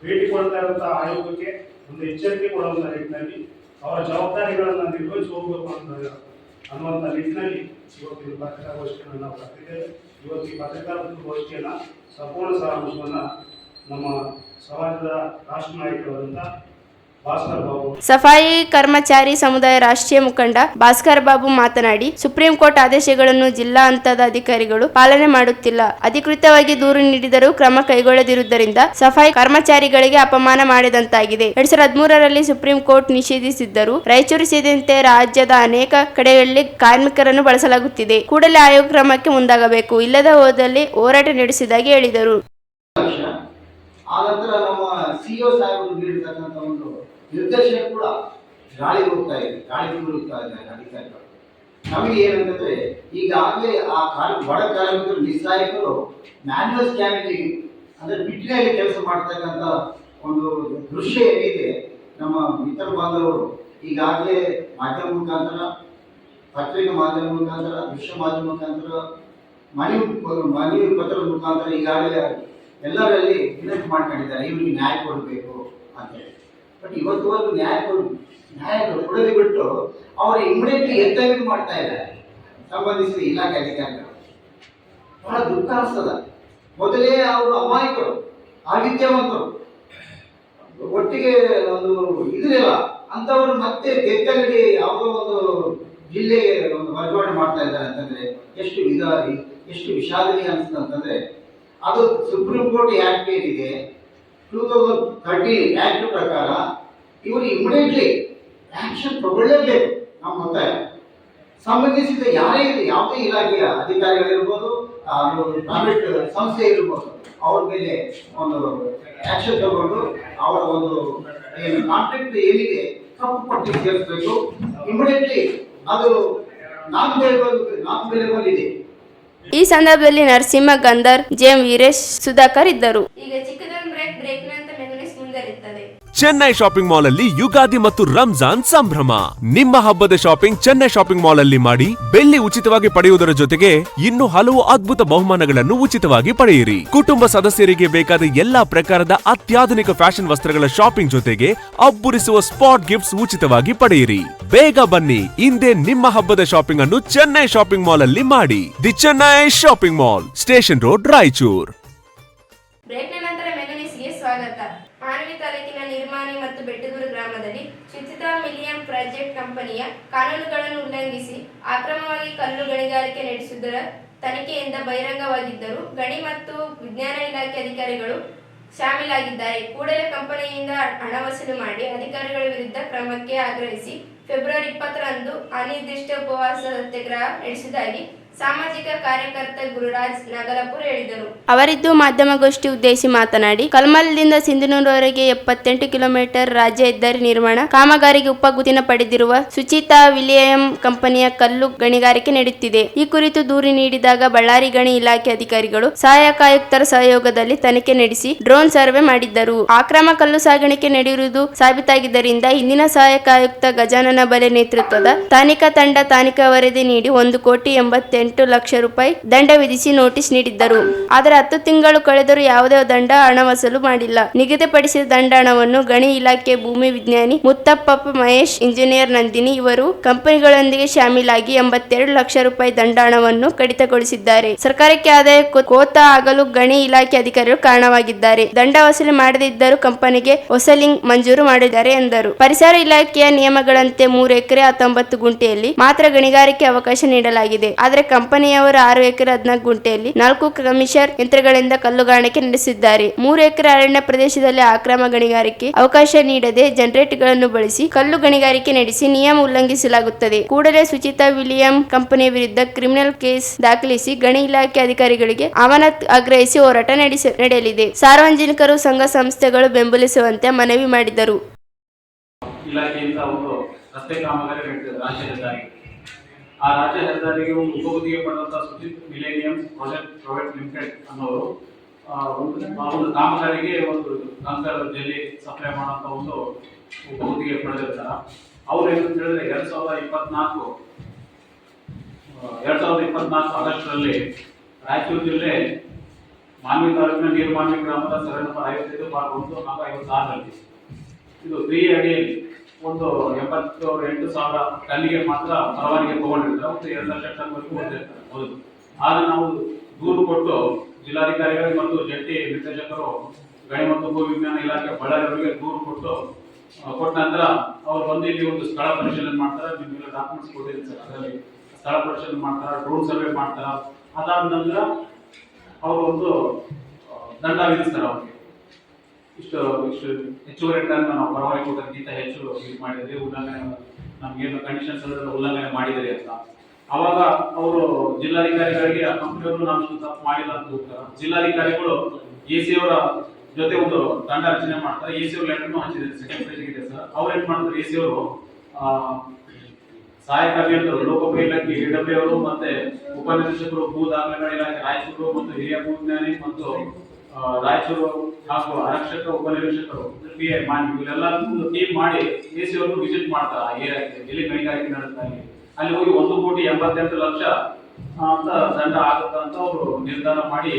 ಭೇಟಿ ಕೊಡ್ತಾ ಇರುವಂಥ ಆಯೋಗಕ್ಕೆ ಒಂದು ಎಚ್ಚರಿಕೆ ಕೊಡುವಂಥ ನಿಟ್ಟಿನಲ್ಲಿ ಅವರ ಜವಾಬ್ದಾರಿಗಳನ್ನು ನಿರ್ವಹಿಸಿ ಹೋಗಬೇಕು ಅನ್ನುವಂಥ ನಿಟ್ಟಿನಲ್ಲಿ ಇವತ್ತು ಪತ್ರಿಕಾಗೋಷ್ಠಿಯನ್ನು ನಾವು ಕರೆದಿದ್ದೇವೆ. ಇವತ್ತು ಈ ಪತ್ರಿಕಾಗೋಷ್ಠಿಯನ್ನು ಸಂಪೂರ್ಣ ಸಾರಾಂಶವನ್ನು ನಮ್ಮ ಸಮಾಜದ ರಾಷ್ಟ್ರ ನಾಯಕರಾದಂಥ ಭಾಸ್ಕರ್ ಬಾಬು, ಸಫಾಯಿ ಕರ್ಮಚಾರಿ ಸಮುದಾಯ ರಾಷ್ಟ್ರೀಯ ಮುಖಂಡ ಭಾಸ್ಕರ್ ಬಾಬು ಮಾತನಾಡಿ, ಸುಪ್ರೀಂ ಕೋರ್ಟ್ ಆದೇಶಗಳನ್ನು ಜಿಲ್ಲಾ ಹಂತದ ಅಧಿಕಾರಿಗಳು ಪಾಲನೆ ಮಾಡುತ್ತಿಲ್ಲ. ಅಧಿಕೃತವಾಗಿ ದೂರು ನೀಡಿದರೂ ಕ್ರಮ ಕೈಗೊಳ್ಳದಿರುವುದರಿಂದ ಸಫಾಯಿ ಕರ್ಮಚಾರಿಗಳಿಗೆ ಅಪಮಾನ ಮಾಡಿದಂತಾಗಿದೆ. 2013ರಲ್ಲಿ ಸುಪ್ರೀಂ ಕೋರ್ಟ್ ನಿಷೇಧಿಸಿದ್ದರೂ ರಾಯಚೂರು ಸೇರಿದಂತೆ ರಾಜ್ಯದ ಅನೇಕ ಕಡೆಗಳಲ್ಲಿ ಕಾರ್ಮಿಕರನ್ನು ಬಳಸಲಾಗುತ್ತಿದೆ. ಕೂಡಲೇ ಆಯೋಗ ಕ್ರಮಕ್ಕೆ ಮುಂದಾಗಬೇಕು, ಇಲ್ಲದ ಹೋದಲ್ಲಿ ಹೋರಾಟ ನಡೆಸುವುದಾಗಿ ಹೇಳಿದರು. ಆನಂತರ ನಮ್ಮ ಸಿಇಒ ಸಾಹೇಬರು ನೀಡಿರ್ತಕ್ಕಂಥ ಒಂದು ನಿರ್ದೇಶನ ಕೂಡ ಗಾಳಿ ಹೋಗ್ತಾ ಇದೆ, ಗಾಳಿ ಬೀಳುತ್ತಾ ಇದ್ದಾರೆ ಅಧಿಕಾರಿಗಳು. ನಮಗೆ ಏನಂತಂದ್ರೆ, ಈಗಾಗಲೇ ಆ ಬಡ ಕಾರ್ಮಿಕರು, ನಿಸ್ಸಹಾಯಕರು ಮ್ಯಾನ್ಯುವಲ್ ಸ್ಕ್ಯಾವೆಂಜಿಂಗ್ ಅಂದ್ರೆ ಬಿಟ್ಟಿನಲ್ಲಿ ಕೆಲಸ ಮಾಡ್ತಕ್ಕಂಥ ಒಂದು ದೃಶ್ಯ ಏನಿದೆ, ನಮ್ಮ ಮಿತ್ರ ಬಾಂಧವರು ಈಗಾಗಲೇ ಮಾಧ್ಯಮ ಮುಖಾಂತರ, ಪತ್ರಿಕಾ ಮಾಧ್ಯಮ ಮುಖಾಂತರ, ದೃಶ್ಯ ಮಾಧ್ಯಮ ಮುಖಾಂತರ, ಮನವಿ ಪತ್ರದ ಮುಖಾಂತರ ಈಗಾಗಲೇ ಎಲ್ಲರಲ್ಲಿ ವಿನಂತಿ ಮಾಡ್ಕೊಂಡಿದ್ದಾರೆ, ಇವ್ರಿಗೆ ನ್ಯಾಯ ಕೊಡಬೇಕು ಅಂತೇಳಿ. ಬಟ್ ಇವತ್ತುವರೆಗೂ ನ್ಯಾಯ ಕೊಡೋದು ಬಿಟ್ಟು ಅವರು ಇಮಿಡಿಯೇಟ್ಲಿ ಎತ್ತಂಗಡಿ ಮಾಡ್ತಾ ಇದ್ದಾರೆ ಸಂಬಂಧಿಸಿದ ಇಲಾಖೆ ಅಧಿಕಾರಿಗಳು. ಬಹಳ ದುಃಖ ಅನಿಸ್ತದ. ಮೊದಲೇ ಅವರು ಅಮಾಯಕರು, ಅವಿದ್ಯಾವಂತರು, ಒಟ್ಟಿಗೆ ಒಂದು ಇದಿಲ್ಲ ಅಂತವರು ಮತ್ತೆ ಎತ್ತಂಗಡಿ ಯಾವುದೋ ಒಂದು ಜಿಲ್ಲೆಗೆ ಒಂದು ವರ್ಗಾವಣೆ ಮಾಡ್ತಾ ಇದ್ದಾರೆ ಅಂತಂದ್ರೆ ಎಷ್ಟು ವಿಷಾದನೀಯ ಅನಿಸ್ತದೆ ಅಂತಂದ್ರೆ, ಅದು ಸುಪ್ರೀಂ ಕೋರ್ಟ್ ಆಕ್ಟ್ ಏನಿದೆ 2013 ಆಕ್ಟ್ ಪ್ರಕಾರ ಇವರು ಇಮಿಡಿಯೇಟ್ಲಿ ಆಕ್ಷನ್ ತಗೊಳ್ಳೇಬೇಕು. ನಮ್ಮ ಒತ್ತಾಯ ಸಂಬಂಧಿಸಿದ ಯಾವುದೇ ಇಲಾಖೆಯ ಅಧಿಕಾರಿಗಳಿರ್ಬೋದು, ಪ್ರೈವೇಟ್ ಸಂಸ್ಥೆ ಇರ್ಬೋದು, ಅವ್ರ ಮೇಲೆ ಒಂದು ಆಕ್ಷನ್ ತಗೊಂಡು ಅವರ ಒಂದು ಕಾಂಟ್ರಾಕ್ಟ್ ಏನಿದೆ ಕಪ್ಪು ಪಟ್ಟಿಗೆ ಸೇರಿಸಬೇಕು. ಇಮಿಡಿಯೇಟ್ಲಿ ಅದು ನಾನ್ ಅವೈಲೇಬಲ್ ಇದೆ. ಈ ಸಂದರ್ಭದಲ್ಲಿ ನರಸಿಂಹ ಗಂಧರ್, ಜೆಎಂ ವೀರೇಶ್, ಸುಧಾಕರ್ ಇದ್ದರು. ಈಗ ಚಿಕ್ಕದೊಂದು ಬ್ರೇಕ್ ನಂತರ ಮೆನುನೆಸ್ ಮುಂದುವರಿಯುತ್ತದೆ. ಚೆನ್ನೈ ಶಾಪಿಂಗ್ ಮಾಲ್ ಅಲ್ಲಿ ಯುಗಾದಿ ಮತ್ತು ರಂಜಾನ್ ಸಂಭ್ರಮ. ನಿಮ್ಮ ಹಬ್ಬದ ಶಾಪಿಂಗ್ ಚೆನ್ನೈ ಶಾಪಿಂಗ್ ಮಾಲ್ ಅಲ್ಲಿ ಮಾಡಿ ಬೆಳ್ಳಿ ಉಚಿತವಾಗಿ ಪಡೆಯುವುದರ ಜೊತೆಗೆ ಇನ್ನು ಹಲವು ಅದ್ಭುತ ಬಹುಮಾನಗಳನ್ನು ಉಚಿತವಾಗಿ ಪಡೆಯಿರಿ. ಕುಟುಂಬ ಸದಸ್ಯರಿಗೆ ಬೇಕಾದ ಎಲ್ಲಾ ಪ್ರಕಾರದ ಅತ್ಯಾಧುನಿಕ ಫ್ಯಾಷನ್ ವಸ್ತ್ರಗಳ ಶಾಪಿಂಗ್ ಜೊತೆಗೆ ಅಬ್ಬರಿಸುವ ಸ್ಪಾಟ್ ಗಿಫ್ಟ್ಸ್ ಉಚಿತವಾಗಿ ಪಡೆಯಿರಿ. ಬೇಗ ಬನ್ನಿ, ಇಂದೇ ನಿಮ್ಮ ಹಬ್ಬದ ಶಾಪಿಂಗ್ ಅನ್ನು ಚೆನ್ನೈ ಶಾಪಿಂಗ್ ಮಾಲ್ ಅಲ್ಲಿ ಮಾಡಿ. The Chennai shopping mall, station road, Raichur. ಬ್ರೇಕ್ನ ನಂತರ ಮೆನುನೆಸ್ಗೆ ಸ್ವಾಗತ. ಮಾನವಿ ತಾಲೂಕಿನ ನಿರ್ಮಾಣಿ ಮತ್ತು ಬೆಟ್ಟದೂರು ಗ್ರಾಮದಲ್ಲಿ ಶುಚಿತಾ ಮಿಲಿಯಂ ಪ್ರಾಜೆಕ್ಟ್ ಕಂಪನಿಯ ಕಾನೂನುಗಳನ್ನು ಉಲ್ಲಂಘಿಸಿ ಅಕ್ರಮವಾಗಿ ಕಲ್ಲು ಗಣಿಗಾರಿಕೆ ನಡೆಸುವುದರ ತನಿಖೆಯಿಂದ ಬಹಿರಂಗವಾಗಿದ್ದರೂ ಗಣಿ ಮತ್ತು ವಿಜ್ಞಾನ ಇಲಾಖೆ ಅಧಿಕಾರಿಗಳು ಶಾಮೀಲಾಗಿದ್ದಾರೆ. ಕೂಡಲೇ ಕಂಪನಿಯಿಂದ ಹಣ ವಸೂಲು ಮಾಡಿ ಅಧಿಕಾರಿಗಳ ವಿರುದ್ಧ ಕ್ರಮಕ್ಕೆ ಆಗ್ರಹಿಸಿ ಫೆಬ್ರವರಿ 20ರಂದು ಅನಿರ್ದಿಷ್ಟ ಉಪವಾಸ ಸತ್ಯಾಗ್ರಹ ನಡೆಸುವುದಾಗಿ ಸಾಮಾಜಿಕ ಕಾರ್ಯಕರ್ತ ಗುರುರಾಜ್ ನಾಗಲಾಪುರ್ ಹೇಳಿದರು. ಅವರಿದ್ದು ಮಾಧ್ಯಮಗೋಷ್ಠಿ ಉದ್ದೇಶಿಸಿ ಮಾತನಾಡಿ, ಕಲ್ಮಲದಿಂದ ಸಿಂಧನೂರುವರೆಗೆ 78 ಕಿಲೋಮೀಟರ್ ರಾಜ್ಯ ಹೆದ್ದಾರಿ ನಿರ್ಮಾಣ ಕಾಮಗಾರಿಗೆ ಉಪಗುತ್ತಿನ ಪಡೆದಿರುವ ಸುಚಿತಾ ವಿಲಿಯಂ ಕಂಪನಿಯ ಕಲ್ಲು ಗಣಿಗಾರಿಕೆ ನಡೆಯುತ್ತಿದೆ. ಈ ಕುರಿತು ದೂರು ನೀಡಿದಾಗ ಬಳ್ಳಾರಿ ಗಣಿ ಇಲಾಖೆ ಅಧಿಕಾರಿಗಳು ಸಹಾಯಕ ಆಯುಕ್ತರ ಸಹಯೋಗದಲ್ಲಿ ತನಿಖೆ ನಡೆಸಿ ಡ್ರೋನ್ ಸರ್ವೆ ಮಾಡಿದ್ದರು. ಅಕ್ರಮ ಕಲ್ಲು ಸಾಗಾಣಿಕೆ ನಡೆಯುವುದು ಸಾಬೀತಾಗಿದ್ದರಿಂದ ಹಿಂದಿನ ಸಹಾಯಕ ಆಯುಕ್ತ ಗಜಾನನ ಬಲೆ ನೇತೃತ್ವದ ತನಿಖಾ ತಂಡ ತನಿಖಾ ವರದಿ ನೀಡಿ 1,88,00,000 ರೂಪಾಯಿ ದಂಡ ವಿಧಿಸಿ ನೋಟಿಸ್ ನೀಡಿದ್ದರು. ಆದರೆ 10 ತಿಂಗಳು ಕಳೆದರೂ ಯಾವುದೇ ದಂಡ ಹಣ ವಸೂಲು ಮಾಡಿಲ್ಲ. ನಿಗದಿಪಡಿಸಿದ ದಂಡ ಹಣವನ್ನು ಗಣಿ ಇಲಾಖೆ ಭೂಮಿ ವಿಜ್ಞಾನಿ ಮುತ್ತಪ್ಪ ಮಹೇಶ್, ಇಂಜಿನಿಯರ್ ನಂದಿನಿ ಇವರು ಕಂಪನಿಗಳೊಂದಿಗೆ ಶಾಮೀಲಾಗಿ 82 ಲಕ್ಷ ರೂಪಾಯಿ ದಂಡ ಹಣವನ್ನು ಕಡಿತಗೊಳಿಸಿದ್ದಾರೆ. ಸರ್ಕಾರಕ್ಕೆ ಆದಾಯ ಕೋತ ಆಗಲು ಗಣಿ ಇಲಾಖೆ ಅಧಿಕಾರಿಗಳು ಕಾರಣವಾಗಿದ್ದಾರೆ. ದಂಡ ವಸೂಲಿ ಮಾಡದಿದ್ದರೂ ಕಂಪನಿಗೆ ಹೊಸ ಲಿಂಕ್ ಮಂಜೂರು ಮಾಡಿದ್ದಾರೆ ಎಂದರು. ಪರಿಸರ ಇಲಾಖೆಯ ನಿಯಮಗಳಂತೆ 3 ಎಕರೆ 19 ಗುಂಟೆಯಲ್ಲಿ ಮಾತ್ರ ಗಣಿಗಾರಿಕೆ ಅವಕಾಶ ನೀಡಲಾಗಿದೆ. ಆದರೆ ಕಂಪನಿಯವರು 6 ಎಕರೆ 14 ಗುಂಟೆಯಲ್ಲಿ 4 ಕಮಿಷರ್ ಯಂತ್ರಗಳಿಂದ ಕಲ್ಲುಗಾಣಿಕೆ ನಡೆಸಿದ್ದಾರೆ. 3 ಎಕರೆ ಅರಣ್ಯ ಪ್ರದೇಶದಲ್ಲಿ ಅಕ್ರಮ ಗಣಿಗಾರಿಕೆ ಅವಕಾಶ ನೀಡದೆ ಜನರೇಟರ್ಗಳನ್ನು ಬಳಸಿ ಕಲ್ಲು ಗಣಿಗಾರಿಕೆ ನಡೆಸಿ ನಿಯಮ ಉಲ್ಲಂಘಿಸಲಾಗುತ್ತದೆ. ಕೂಡಲೇ ಸುಚಿತಾ ವಿಲಿಯಂ ಕಂಪನಿಯ ವಿರುದ್ಧ ಕ್ರಿಮಿನಲ್ ಕೇಸ್ ದಾಖಲಿಸಿ ಗಣಿ ಇಲಾಖೆ ಅಧಿಕಾರಿಗಳಿಗೆ ಅಮಾನತ್ ಆಗ್ರಹಿಸಿ ಹೋರಾಟ ನಡೆಯಲಿದೆ. ಸಾರ್ವಜನಿಕರು, ಸಂಘ ಸಂಸ್ಥೆಗಳು ಬೆಂಬಲಿಸುವಂತೆ ಮನವಿ ಮಾಡಿದರು. ಇಲಾಖೆಯಿಂದ ಒಂದು ರಸ್ತೆ ಕಾಮಗಾರಿ ನಡೆಸಿದೆ ರಾಜ್ಯ ಹೆದ್ದಾರಿ. ಆ ರಾಜ್ಯ ಹೆದ್ದಾರಿಗೆ ಒಂದು ಉಪಗುತ್ತಿಗೆ ಪಡೆದಂತಹ Suchit millennium project private limited ಅನ್ನೋರು ಒಂದು ಕಾಮಗಾರಿಗೆ ಒಂದು ಕಂಕರ್ ಜಲ್ಲಿ ಸಪ್ಲೈ ಮಾಡುವಂತ ಒಂದು ಉಪಗುತ್ತಿಗೆ ಪಡೆದಿರ್ತಾರೆ. ಅವ್ರು ಏನಂತ ಹೇಳಿದ್ರೆ 2024 ಆಗಸ್ಟ್ರಲ್ಲಿ ರಾಯಚೂರು ಜಿಲ್ಲೆ ಮಾನ್ವಿ ತಾಲೂಕಿನ ನೀರ್ಮಾನ್ವಿ ಗ್ರಾಮದ ಸರ್ವೆ ನಂಬರ್ 55/1 ಹಾಗೂ 56ರಲ್ಲಿ ಇದು 3 ಅಡಿಯಲ್ಲಿ ಒಂದು 78,000 ಟನ್ನಿಗೆ ಮಾತ್ರ ಪರವಾನಗಿ ತಗೊಂಡಿರ್ತಾರೆ. ಮತ್ತು 2 ಲಕ್ಷ ಟನ್ವರೆಗೂ ಹೊಂದಿರ್ತಾರೆ. ಹೌದು, ಆಗ ನಾವು ದೂರು ಕೊಟ್ಟು ಜಿಲ್ಲಾಧಿಕಾರಿಗಳಿಗೆ ಮತ್ತು ಜಂಟಿ ನಿರ್ದೇಶಕರು ಗಣಿ ಮತ್ತು ಭೂ ವಿಜ್ಞಾನ ಇಲಾಖೆ ಬಳ್ಳಾರಿಯವರಿಗೆ ದೂರು ಕೊಟ್ಟ ನಂತರ ಅವ್ರು ಬಂದು ಇಲ್ಲಿ ಒಂದು ಸ್ಥಳ ಪರಿಶೀಲನೆ ಮಾಡ್ತಾರೆ. ನಿಮ್ಗೆಲ್ಲ ಡಾಕ್ಯುಮೆಂಟ್ಸ್ ಕೊಟ್ಟಿದ್ದೀನಿ ಸರ್, ಅದರಲ್ಲಿ ಸ್ಥಳ ಪರಿಶೀಲನೆ ಮಾಡ್ತಾರೆ, ಡ್ರೋನ್ ಸರ್ವೆ ಮಾಡ್ತಾರೆ. ಅದಾದ ನಂತರ ಅವರು ಒಂದು ದಂಡ ವಿಧಿಸ್ತಾರೆ. ಅವ್ರಿಗೆ ಇಷ್ಟು ಹೆಚ್ಚುವರಿ ಟನ್ ನಾವು ಪರವಾನಗಿ ಕೊಟ್ಟಕ್ಕಿಂತ ಹೆಚ್ಚು ಇದು ಮಾಡಿದ್ರಿ, ಉಲ್ಲಂಘನೆ ನಮ್ಗೇನು ಕಂಡೀಷನ್ಸ್ ಉಲ್ಲಂಘನೆ ಮಾಡಿದಿರಿ ಅಂತ. ಅವಾಗ ಅವರು ಜಿಲ್ಲಾಧಿಕಾರಿಗಳಿಗೆ ಆ ಕಂಪನಿಯವರು ನಾವು ತಪ್ಪು ಮಾಡಿಲ್ಲ ಅಂತ ಹೋಗ್ತಾರೆ. ಜಿಲ್ಲಾಧಿಕಾರಿಗಳು ಎಸಿ ಅವರ ಜೊತೆ ಒಂದು ತಂಡ ರಚನೆ ಮಾಡ್ತಾರೆ. ಎಸಿ ಅವ್ರ ಲೆಟರ್ನು ಹಂಚಿದ್ದಾರೆ, ಸೆಕೆಂಡ್ ಪೇಜ್ ಇದೆ ಸರ್. ಅವ್ರು ಏನ್ ಮಾಡ್ತಾರೆ, ಎಸಿ ಅವರು ಸಹಾಯಕ ಅಭಿಯಂತರು ಲೋಕೋಪಯೋಗಿ ಇಲಾಖೆ AW ಅವರು ಮತ್ತೆ ಉಪನಿರ್ದೇಶಕರು ಭೂ ದಾಖಲೆಗಳ ಇಲಾಖೆ ರಾಯಚೂರು ಮತ್ತು ಹಿರಿಯ ಭೂವಿಜ್ಞಾನಿ ಮತ್ತು ರಾಯಚೂರು ಹಾಗೂ ಆರಕ್ಷಕ ಉಪನಿರೀಕ್ಷಕರು PI ಮಾನ್ವಿ ಇವರೆಲ್ಲ ಟೀಮ್ ಮಾಡಿ ಎಸಿ ಅವರು ವಿಸಿಟ್ ಮಾಡ್ತಾರೆ. ಆ ಏರಿಯಾಕ್ಕೆ ಎಲ್ಲಿ ಗಣಿಗಾರಿಕೆ ನಡೆಸ್ತಾ ಇದೆ ಅಲ್ಲಿ ಹೋಗಿ 1,88,00,000 ಅಂತ ದಂಡ ಆಗುತ್ತೆ ಅಂತ ಅವರು ನಿರ್ಧಾರ ಮಾಡಿ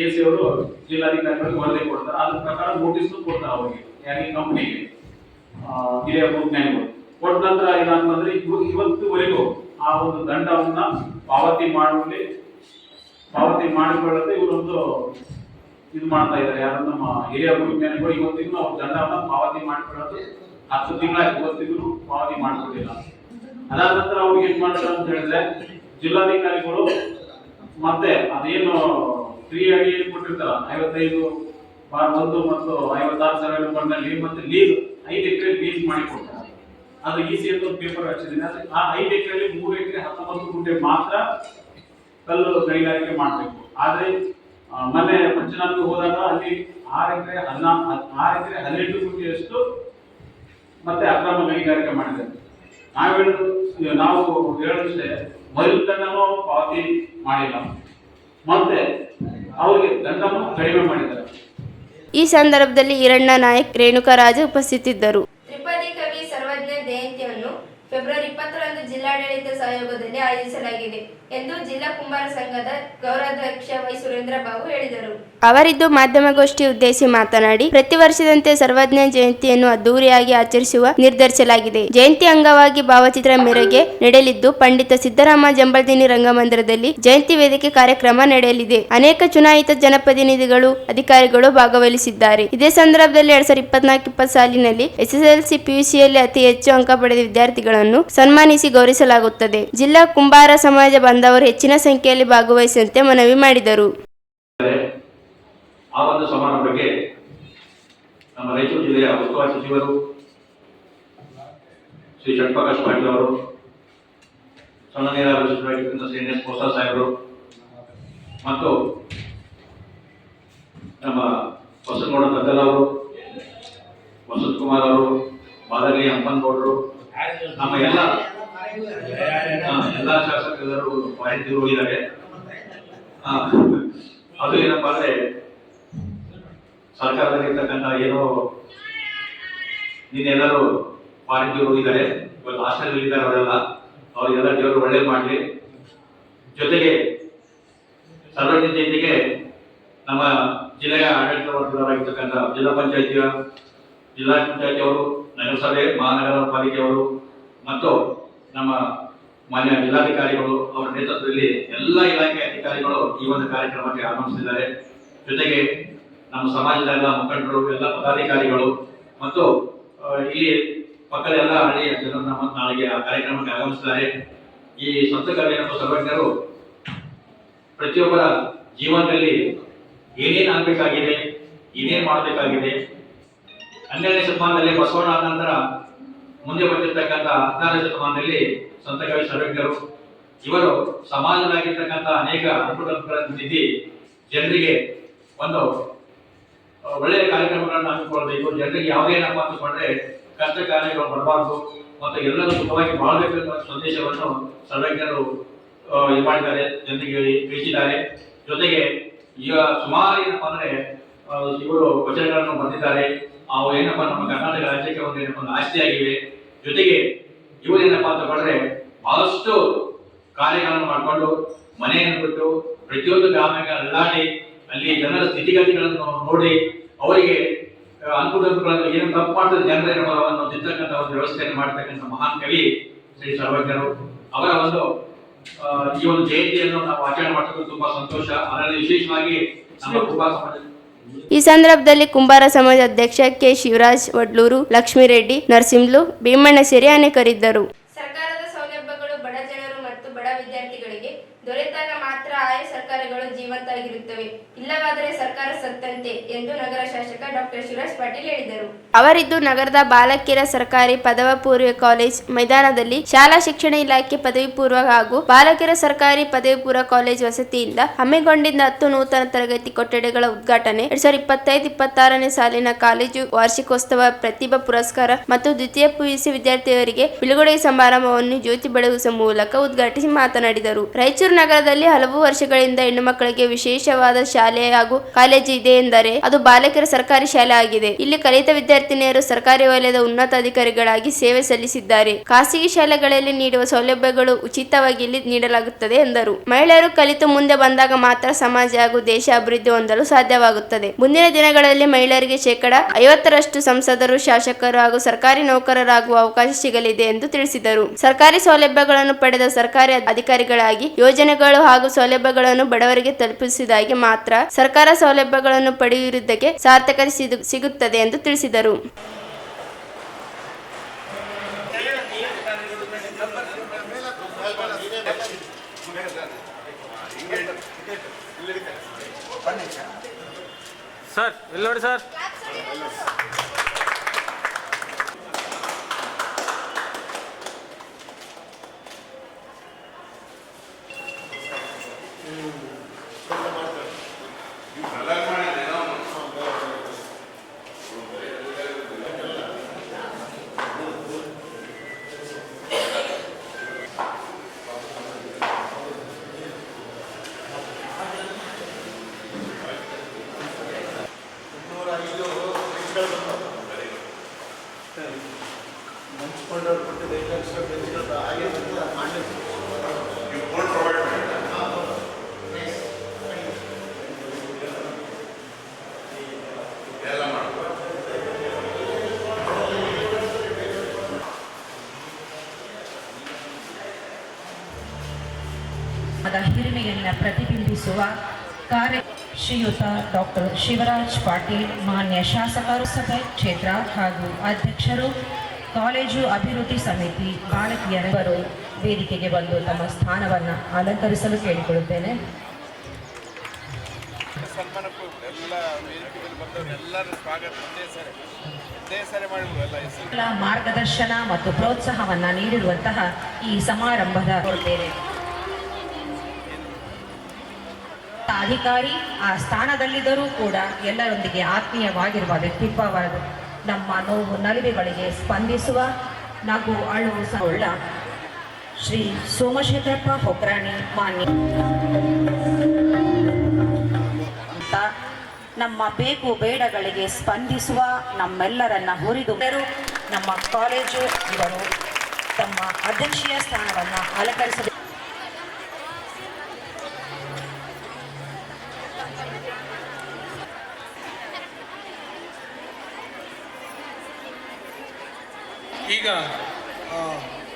ಎಸಿ ಅವರು ಜಿಲ್ಲಾಧಿಕಾರಿಗಳಿಗೆ ವರದಿ ಕೊಡ್ತಾರೆ. ಅದ್ರ ಪ್ರಕಾರ ನೋಟಿಸ್ ಕೊಡ್ತಾರೆ ಅವರಿಗೆ, ಯಾರಿಗೆ ಕಂಪನಿಗೆ ಹಿರಿಯ ಭೂವಿಜ್ಞಾನಿಗಳು. ಕೊಟ್ಟ ನಂತರ ಏನಾಗ್ತಂದ್ರೆ ಇವತ್ತುವರೆಗೂ ಆ ಒಂದು ದಂಡವನ್ನ ಪಾವತಿ ಮಾಡಿಕೊಳ್ಳದೆ ಇವರೊಂದು ಇದು ಮಾಡ್ತಾ ಇದ್ದಾರೆ. ಯಾರು ನಮ್ಮ ಹಿರಿಯ ಭೂವಿಜ್ಞಾನಿಗಳು ಇವತ್ತಿಗೂ ಅವ್ರ ದಂಡವನ್ನ ಪಾವತಿ ಮಾಡಿಕೊಳ್ಳೋದು 10 ತಿಂಗಳಾಗಿ ಇವತ್ತಿಗೂ ಪಾವತಿ ಮಾಡಿಕೊಂಡಿಲ್ಲ. ಅದಾದ ನಂತರ ಅವ್ರಿಗೆ ಏನ್ ಮಾಡ್ತಾರೆ ಅಂತ ಹೇಳಿದ್ರೆ, ಜಿಲ್ಲಾಧಿಕಾರಿಗಳು ಮತ್ತೆ ಅದೇನು 3 ಅಡಿಯಲ್ಲಿ ಕೊಟ್ಟಿರ್ತಾರ 55/1 ಮತ್ತು 56 ನಂಬರ್ನಲ್ಲಿ ಮತ್ತೆ ಲೀಸ್ 5 ಎಕರೆ ಲೀಸ್ ಮಾಡಿ ಕೊಡ್ತಾರೆ. ಅದು EC ಅಂತ ಒಂದು ಪೇಪರ್ ಹಚ್ಚಿದ್ದೀನಿ. ಆ 5 ಎಕರೆಯಲ್ಲಿ 3 ಎಕರೆ 19 ಗುಂಟೆ ಮಾತ್ರ ಕಲ್ಲು ಗಣಿಗಾರಿಕೆ ಮಾಡಬೇಕು. ಆದ್ರೆ ಮೊನ್ನೆ ಪಂಚನಾಮಕ್ಕೆ ಹೋದಾಗ ಅಲ್ಲಿ 6 ಎಕರೆ 18 ಗುಂಟೆಯಷ್ಟು ಮತ್ತೆ ಅಕ್ರಮ ಗಣಿಗಾರಿಕೆ ಮಾಡಿದ್ದಾರೆ. ನಾವು ಹೇಳೋದಿಷ್ಟೇ, ಮೊದಲು ದಂಡನೂ ಪಾವತಿ ಮಾಡಿಲ್ಲ, ಮತ್ತೆ ಅವರಿಗೆ ದಂಡನೂ ಕಡಿಮೆ ಮಾಡಿದ್ದಾರೆ. ಈ ಸಂದರ್ಭದಲ್ಲಿ ಈರಣ್ಣ ನಾಯಕ್, ರೇಣುಕಾ ರಾಜ ಉಪಸ್ಥಿತರಿದ್ದರು. ತ್ರಿಪದಿ ಕವಿ ಸರ್ವಜ್ಞ ಜಯಂತಿಯನ್ನು ಫೆಬ್ರವರಿ 20ರಂದು ಜಿಲ್ಲಾಡಳಿತ ಸಹಯೋಗದಲ್ಲಿ ಆಯೋಜಿಸಲಾಗಿದೆ ಎಂದು ಜಿಲ್ಲಾ ಕುಂಬಾರ ಸಂಘದ ಗೌರವಾಧ್ಯಕ್ಷ ವೈ ಸುರೇಂದ್ರ ಬಾಬು ಹೇಳಿದರು. ಅವರಿದ್ದು ಮಾಧ್ಯಮಗೋಷ್ಠಿ ಉದ್ದೇಶಿಸಿ ಮಾತನಾಡಿ, ಪ್ರತಿ ವರ್ಷದಂತೆ ಸರ್ವಜ್ಞ ಜಯಂತಿಯನ್ನು ಅದ್ದೂರಿಯಾಗಿ ಆಚರಿಸುವ ನಿರ್ಧರಿಸಲಾಗಿದೆ. ಜಯಂತಿ ಅಂಗವಾಗಿ ಭಾವಚಿತ್ರ ಮೆರಗೆ ನಡೆಯಲಿದ್ದು, ಪಂಡಿತ ಸಿದ್ದರಾಮ ಜಂಬಲ್ದಿನಿ ರಂಗಮಂದಿರದಲ್ಲಿ ಜಯಂತಿ ವೇದಿಕೆ ಕಾರ್ಯಕ್ರಮ ನಡೆಯಲಿದೆ. ಅನೇಕ ಚುನಾಯಿತ ಜನಪ್ರತಿನಿಧಿಗಳು, ಅಧಿಕಾರಿಗಳು ಭಾಗವಹಿಸಿದ್ದಾರೆ. ಇದೇ ಸಂದರ್ಭದಲ್ಲಿ 2024-20 ಸಾಲಿನಲ್ಲಿ SSLC PUCಯಲ್ಲಿ ಅತಿ ಹೆಚ್ಚು ಅಂಕ ಪಡೆದ ವಿದ್ಯಾರ್ಥಿಗಳನ್ನು ಸನ್ಮಾನಿಸಿ ಗೌರವಿಸಲಾಗುತ್ತದೆ. ಜಿಲ್ಲಾ ಕುಂಬಾರ ಸಮಾಜ ಬಾಂಧವರು ಹೆಚ್ಚಿನ ಸಂಖ್ಯೆಯಲ್ಲಿ ಭಾಗವಹಿಸುವಂತೆ ಮನವಿ ಮಾಡಿದರು. ಆ ಒಂದು ಸಮಾರಂಭಕ್ಕೆ ನಮ್ಮ ರಾಯಚೂರು ಜಿಲ್ಲೆಯ ಉಸ್ತುವಾರಿ ಸಚಿವರು ಶ್ರೀ ಷಣ್ಪ್ರಕಾಶ್ ಪಾಟೀಲ್ ಅವರು, ಸಣ್ಣ ನೀರಾವರಿ ಸಚಿವರಾಗಿರ್ತಕ್ಕಂಥ ಶ್ರೀ ಎನ್ ಎಸ್ ಪ್ರಸಾದ್ ಸಾಹೇಬರು ಮತ್ತು ನಮ್ಮ ಬಸನಗೌಡ ಗದ್ದಲ್ ಅವರು, ವಸಂತ್ ಕುಮಾರ್ ಅವರು, ಮಾದರಿ ಹಂಪನಗೌಡರು, ನಮ್ಮ ಎಲ್ಲ ಶಾಸಕರು ಮಾಹಿತಿಗಳು ಹೋಗಿದ್ದಾರೆ. ಅದು ಏನಪ್ಪಾ ಅಂದ್ರೆ ಸರ್ಕಾರದಲ್ಲಿರ್ತಕ್ಕಂಥ ಏನೋ ನೀನೆಲ್ಲರೂ ಮಾಹಿತಿ ಹೋಗಿದ್ದಾರೆ, ಇವತ್ತು ಹಾಸ್ಟೆಲ್ ಇದ್ದಾರೆ ಅವರೆಲ್ಲ, ಅವರಿಗೆಲ್ಲ ದೇವರು ಒಳ್ಳೇದು ಮಾಡಲಿ. ಜೊತೆಗೆ ಸಾರ್ವಜನಿಕ ಜಯಂತಿಗೆ ನಮ್ಮ ಜಿಲ್ಲೆಯ ಆಡಳಿತ ವರ್ಗದವರಾಗಿರ್ತಕ್ಕಂಥ ಜಿಲ್ಲಾ ಪಂಚಾಯತಿಯವರು, ನಗರಸಭೆ, ಮಹಾನಗರ ಪಾಲಿಕೆಯವರು ಮತ್ತು ನಮ್ಮ ಮಾನ್ಯ ಜಿಲ್ಲಾಧಿಕಾರಿಗಳು ಅವರ ನೇತೃತ್ವದಲ್ಲಿ ಎಲ್ಲ ಇಲಾಖೆ ಅಧಿಕಾರಿಗಳು ಈ ಒಂದು ಕಾರ್ಯಕ್ರಮಕ್ಕೆ ಆಗಮಿಸಿದ್ದಾರೆ. ಜೊತೆಗೆ ನಮ್ಮ ಸಮಾಜದ ಎಲ್ಲ ಮುಖಂಡರು, ಎಲ್ಲ ಪದಾಧಿಕಾರಿಗಳು ಮತ್ತು ಇಲ್ಲಿ ಪಕ್ಕದ ಎಲ್ಲ ಹಳ್ಳಿಯ ಜನರು ನಮ್ಮ ನಾಳೆಗೆ ಆ ಕಾರ್ಯಕ್ರಮಕ್ಕೆ ಆಗಮಿಸಿದ್ದಾರೆ. ಈ ಸಂತ ಕವಿಯಪ್ಪ ಸರ್ವಜ್ಞರು ಪ್ರತಿಯೊಬ್ಬರ ಜೀವನದಲ್ಲಿ ಏನೇನು ಆಗಬೇಕಾಗಿದೆ, ಏನೇನು ಮಾಡಬೇಕಾಗಿದೆ, 12ನೇ ಶತಮಾನದಲ್ಲಿ ಬಸವಣ್ಣ ಆದ ನಂತರ ಮುಂದೆ ಬಂದಿರತಕ್ಕಂಥ 16ನೇ ಶತಮಾನದಲ್ಲಿ ಸಂತ ಕವಿ ಸರ್ವಜ್ಞರು ಇವರು ಸಮಾಜದಾಗಿರ್ತಕ್ಕಂಥ ಅನೇಕ ಅನುಕೂಲಗಳನ್ನು ತಿದ್ದಿ ಜನರಿಗೆ ಒಂದು ಒಳ್ಳೆಯ ಕಾರ್ಯಕ್ರಮಗಳನ್ನು ಹಮ್ಮಿಕೊಳ್ಳಬೇಕು. ಜನರಿಗೆ ಯಾವುದೇನಪ್ಪ ಅಂತಕೊಂಡ್ರೆ ಕಷ್ಟ ಕಾರ್ಯಗಳು ಬರಬಾರ್ದು ಮತ್ತು ಎಲ್ಲರೂ ಸುಖವಾಗಿ ಬಾಳಬೇಕು ಎಂಬ ಸಂದೇಶವನ್ನು ಸರ್ವಜ್ಞರು ಇದು ಮಾಡಿದ್ದಾರೆ, ಜನರಿಗೆ ತಿಳಿಸಿದ್ದಾರೆ. ಜೊತೆಗೆ ಈಗ ಸುಮಾರು ಏನಪ್ಪ ಅಂದ್ರೆ ಇವರು ವಚನಗಳನ್ನು ಬರೆದಿದ್ದಾರೆ. ಅವು ಏನಪ್ಪ ನಮ್ಮ ಕರ್ನಾಟಕ ರಾಜ್ಯಕ್ಕೆ ಒಂದು ಏನಪ್ಪ ಒಂದು ಆಸ್ತಿಯಾಗಿವೆ. ಜೊತೆಗೆ ಇವರು ಏನಪ್ಪಾ ಅಂತಕೊಂಡ್ರೆ ಬಹಳಷ್ಟು ಕಾರ್ಯಗಳನ್ನು ಮಾಡಿಕೊಂಡು ಮನೆಯನ್ನು ಬಿಟ್ಟು ಪ್ರತಿಯೊಂದು ಗ್ರಾಮಕ್ಕೆ ಅಲ್ಲಾಡಿ ಅಲ್ಲಿ ಜನರ ಸ್ಥಿತಿಗತಿಗಳನ್ನು ನೋಡಿ ಅವರಿಗೆ ಅನುಕೂಲಗಳನ್ನು ಏನು ತಪ್ಪು ಮಾಡ್ತಾರೆ ಜನರನ್ನು ತಿದ್ದಕ್ಕಂಥ ಒಂದು ವ್ಯವಸ್ಥೆಯನ್ನು ಮಾಡತಕ್ಕಂಥ ಮಹಾನ್ ಕವಿ ಶ್ರೀ ಸರ್ವಜ್ಞರು. ಅವರ ಒಂದು ಈ ಒಂದು ಜಯಂತಿಯನ್ನು ನಾವು ಆಚರಣೆ ಮಾಡೋದು ತುಂಬಾ ಸಂತೋಷ. ಅದರಲ್ಲಿ ವಿಶೇಷವಾಗಿ ನಮ್ಮ ಕುಂಬಾರ ಸಮಾಜ ಈ ಸಂದರ್ಭದಲ್ಲಿ ಕುಂಬಾರ ಸಮಾಜ ಅಧ್ಯಕ್ಷ ಕೆ ಶಿವರಾಜ್ ವಡ್ಲೂರು, ಲಕ್ಷ್ಮೀರೆಡ್ಡಿ, ನರಸಿಂಹಲು, ಭೀಮಣ್ಣ ಸೇರಿ ಅನೇಕರಿದ್ದರು. ಸರ್ಕಾರದ ಸೌಲಭ್ಯಗಳು ಬಡ ಜನರು ಮತ್ತು ಬಡ ವಿದ್ಯಾರ್ಥಿಗಳಿಗೆ ದೊರೆತಾಗ ಮಾತ್ರ ಆಯಾ ಸರ್ಕಾರಗಳು ಜೀವಂತವಾಗಿರುತ್ತವೆ, ಇಲ್ಲವಾದರೆ ಸರ್ಕಾರ ಸತ್ತಂತೆ ಎಂದು ನಗರ ಶಾಸಕ ಡಾಕ್ಟರ್ ಶಿವರಾಜ್ ಪಾಟೀಲ್ ಹೇಳಿದರು. ಅವರಿದ್ದು ನಗರದ ಬಾಲಕಿಯರ ಸರ್ಕಾರಿ ಪದವಿ ಪೂರ್ವ ಕಾಲೇಜ್ ಮೈದಾನದಲ್ಲಿ ಶಾಲಾ ಶಿಕ್ಷಣ ಇಲಾಖೆ ಪದವಿ ಪೂರ್ವ ಹಾಗೂ ಬಾಲಕಿಯರ ಸರ್ಕಾರಿ ಪದವಿ ಪೂರ್ವ ಕಾಲೇಜ್ ವಸತಿಯಿಂದ ಹಮ್ಮಿಕೊಂಡಿದ್ದ 10 ನೂತನ ತರಗತಿ ಕೊಠಡಿಗಳ ಉದ್ಘಾಟನೆ, 2025-26ನೇ ಸಾಲಿನ ಕಾಲೇಜು ವಾರ್ಷಿಕೋತ್ಸವ, ಪ್ರತಿಭಾ ಪುರಸ್ಕಾರ ಮತ್ತು ದ್ವಿತೀಯ PUC ವಿದ್ಯಾರ್ಥಿಯವರಿಗೆ ಬಿಡುಗಡೆ ಸಮಾರಂಭವನ್ನು ಜ್ಯೋತಿ ಬೆಳಗಿಸುವ ಮೂಲಕ ಉದ್ಘಾಟಿಸಿ ಮಾತನಾಡಿದರು. ರಾಯಚೂರು ನಗರದಲ್ಲಿ ಹಲವು ವರ್ಷಗಳಿಂದ ಹೆಣ್ಣು ಮಕ್ಕಳಿಗೆ ವಿಶೇಷವಾದ ಶಾಲೆ ಹಾಗೂ ಕಾಲೇಜು ಇದೆ ಎಂದರೆ ಅದು ಬಾಲಕಿಯರ ಸರ್ಕಾರಿ ಶಾಲೆ ಆಗಿದೆ. ಇಲ್ಲಿ ಕಲಿತ ವಿದ್ಯಾರ್ಥಿನಿಯರು ಸರ್ಕಾರಿ ವಲಯದ ಉನ್ನತ ಅಧಿಕಾರಿಗಳಾಗಿ ಸೇವೆ ಸಲ್ಲಿಸಿದ್ದಾರೆ. ಖಾಸಗಿ ಶಾಲೆಗಳಲ್ಲಿ ನೀಡುವ ಸೌಲಭ್ಯಗಳು ಉಚಿತವಾಗಿ ಇಲ್ಲಿ ನೀಡಲಾಗುತ್ತದೆ ಎಂದರು. ಮಹಿಳೆಯರು ಕಲಿತು ಮುಂದೆ ಬಂದಾಗ ಮಾತ್ರ ಸಮಾಜ ಹಾಗೂ ದೇಶ ಅಭಿವೃದ್ಧಿ ಹೊಂದಲು ಸಾಧ್ಯವಾಗುತ್ತದೆ. ಮುಂದಿನ ದಿನಗಳಲ್ಲಿ ಮಹಿಳೆಯರಿಗೆ 50% ಸಂಸದರು, ಶಾಸಕರು ಹಾಗೂ ಸರ್ಕಾರಿ ನೌಕರರಾಗುವ ಅವಕಾಶ ಸಿಗಲಿದೆ ಎಂದು ತಿಳಿಸಿದರು. ಸರ್ಕಾರಿ ಸೌಲಭ್ಯಗಳನ್ನು ಪಡೆದ ಸರ್ಕಾರಿ ಅಧಿಕಾರಿಗಳಾಗಿ ಯೋಜನೆಗಳು ಹಾಗೂ ಸೌಲಭ್ಯಗಳನ್ನು ಬಡವರಿಗೆ ತಲುಪಿಸಿದಾಗ ಮಾತ್ರ ಸರ್ಕಾರ ಸೌಲಭ್ಯಗಳನ್ನು ಪಡೆಯುವುದಕ್ಕೆ ಸಾರ್ಥಕತೆ ಸಿಗುತ್ತದೆ ಎಂದು ತಿಳಿಸಿದರು. ಸರ್ ಇಲ್ಲಿ ನೋಡಿ ಸರ್. ಹಿರಿಮೆಯನ್ನು ಪ್ರತಿಬಿಂಬಿಸುವ ಕಾರ್ಯ ಶ್ರೀಯುತ ಡಾಕ್ಟರ್ ಶಿವರಾಜ್ ಪಾಟೀಲ್, ಮಾನ್ಯ ಶಾಸಕರು, ಸಭೆ ಕ್ಷೇತ್ರ ಹಾಗೂ ಅಧ್ಯಕ್ಷರು, ಕಾಲೇಜು ಅಭಿವೃದ್ಧಿ ಸಮಿತಿ, ಬಾಲಕಿಯರು ವೇದಿಕೆಗೆ ಬಂದು ತಮ್ಮ ಸ್ಥಾನವನ್ನು ಅಲಂಕರಿಸಲು ಕೇಳಿಕೊಳ್ಳುತ್ತೇನೆ. ಸನ್ಮಾನ ಎಲ್ಲ ವೇದಿಕೆಯಲ್ಲಿ ಬಂದವರು ಎಲ್ಲರೂ ಸ್ವಾಗತ ಒಂದೇ ಸರಿ ಮಾಡಿದ್ರು ಎಲ್ಲ ಮಾರ್ಗದರ್ಶನ ಮತ್ತು ಪ್ರೋತ್ಸಾಹವನ್ನ ನೀಡಿರುವಂತಹ ಈ ಸಮಾರಂಭದ ಕೊಡ್ತೇನೆ. ಅಧಿಕಾರಿ ಆ ಸ್ಥಾನದಲ್ಲಿದ್ದರೂ ಕೂಡ ಎಲ್ಲರೊಂದಿಗೆ ಆತ್ಮೀಯವಾಗಿರುವ ವ್ಯಕ್ತಿತ್ವವಾದ ನಮ್ಮ ನೋವು ನಲಿವೆಗಳಿಗೆ ಸ್ಪಂದಿಸುವ ನಗು ಅಳುವು ಸಹ ಶ್ರೀ ಸೋಮಶೇಖರಪ್ಪ ಹೊಗ್ರಾಣಿ ಮಾನ್ಯ ಅಂತ ನಮ್ಮ ಬೇಕು ಬೇಡಗಳಿಗೆ ಸ್ಪಂದಿಸುವ ನಮ್ಮೆಲ್ಲರನ್ನ ಹುರಿದು ನಮ್ಮ ಕಾಲೇಜು ಇವರು ತಮ್ಮ ಅಧ್ಯಕ್ಷೀಯ ಸ್ಥಾನವನ್ನು ಅಲಂಕರಿಸಬೇಕು. ಈಗ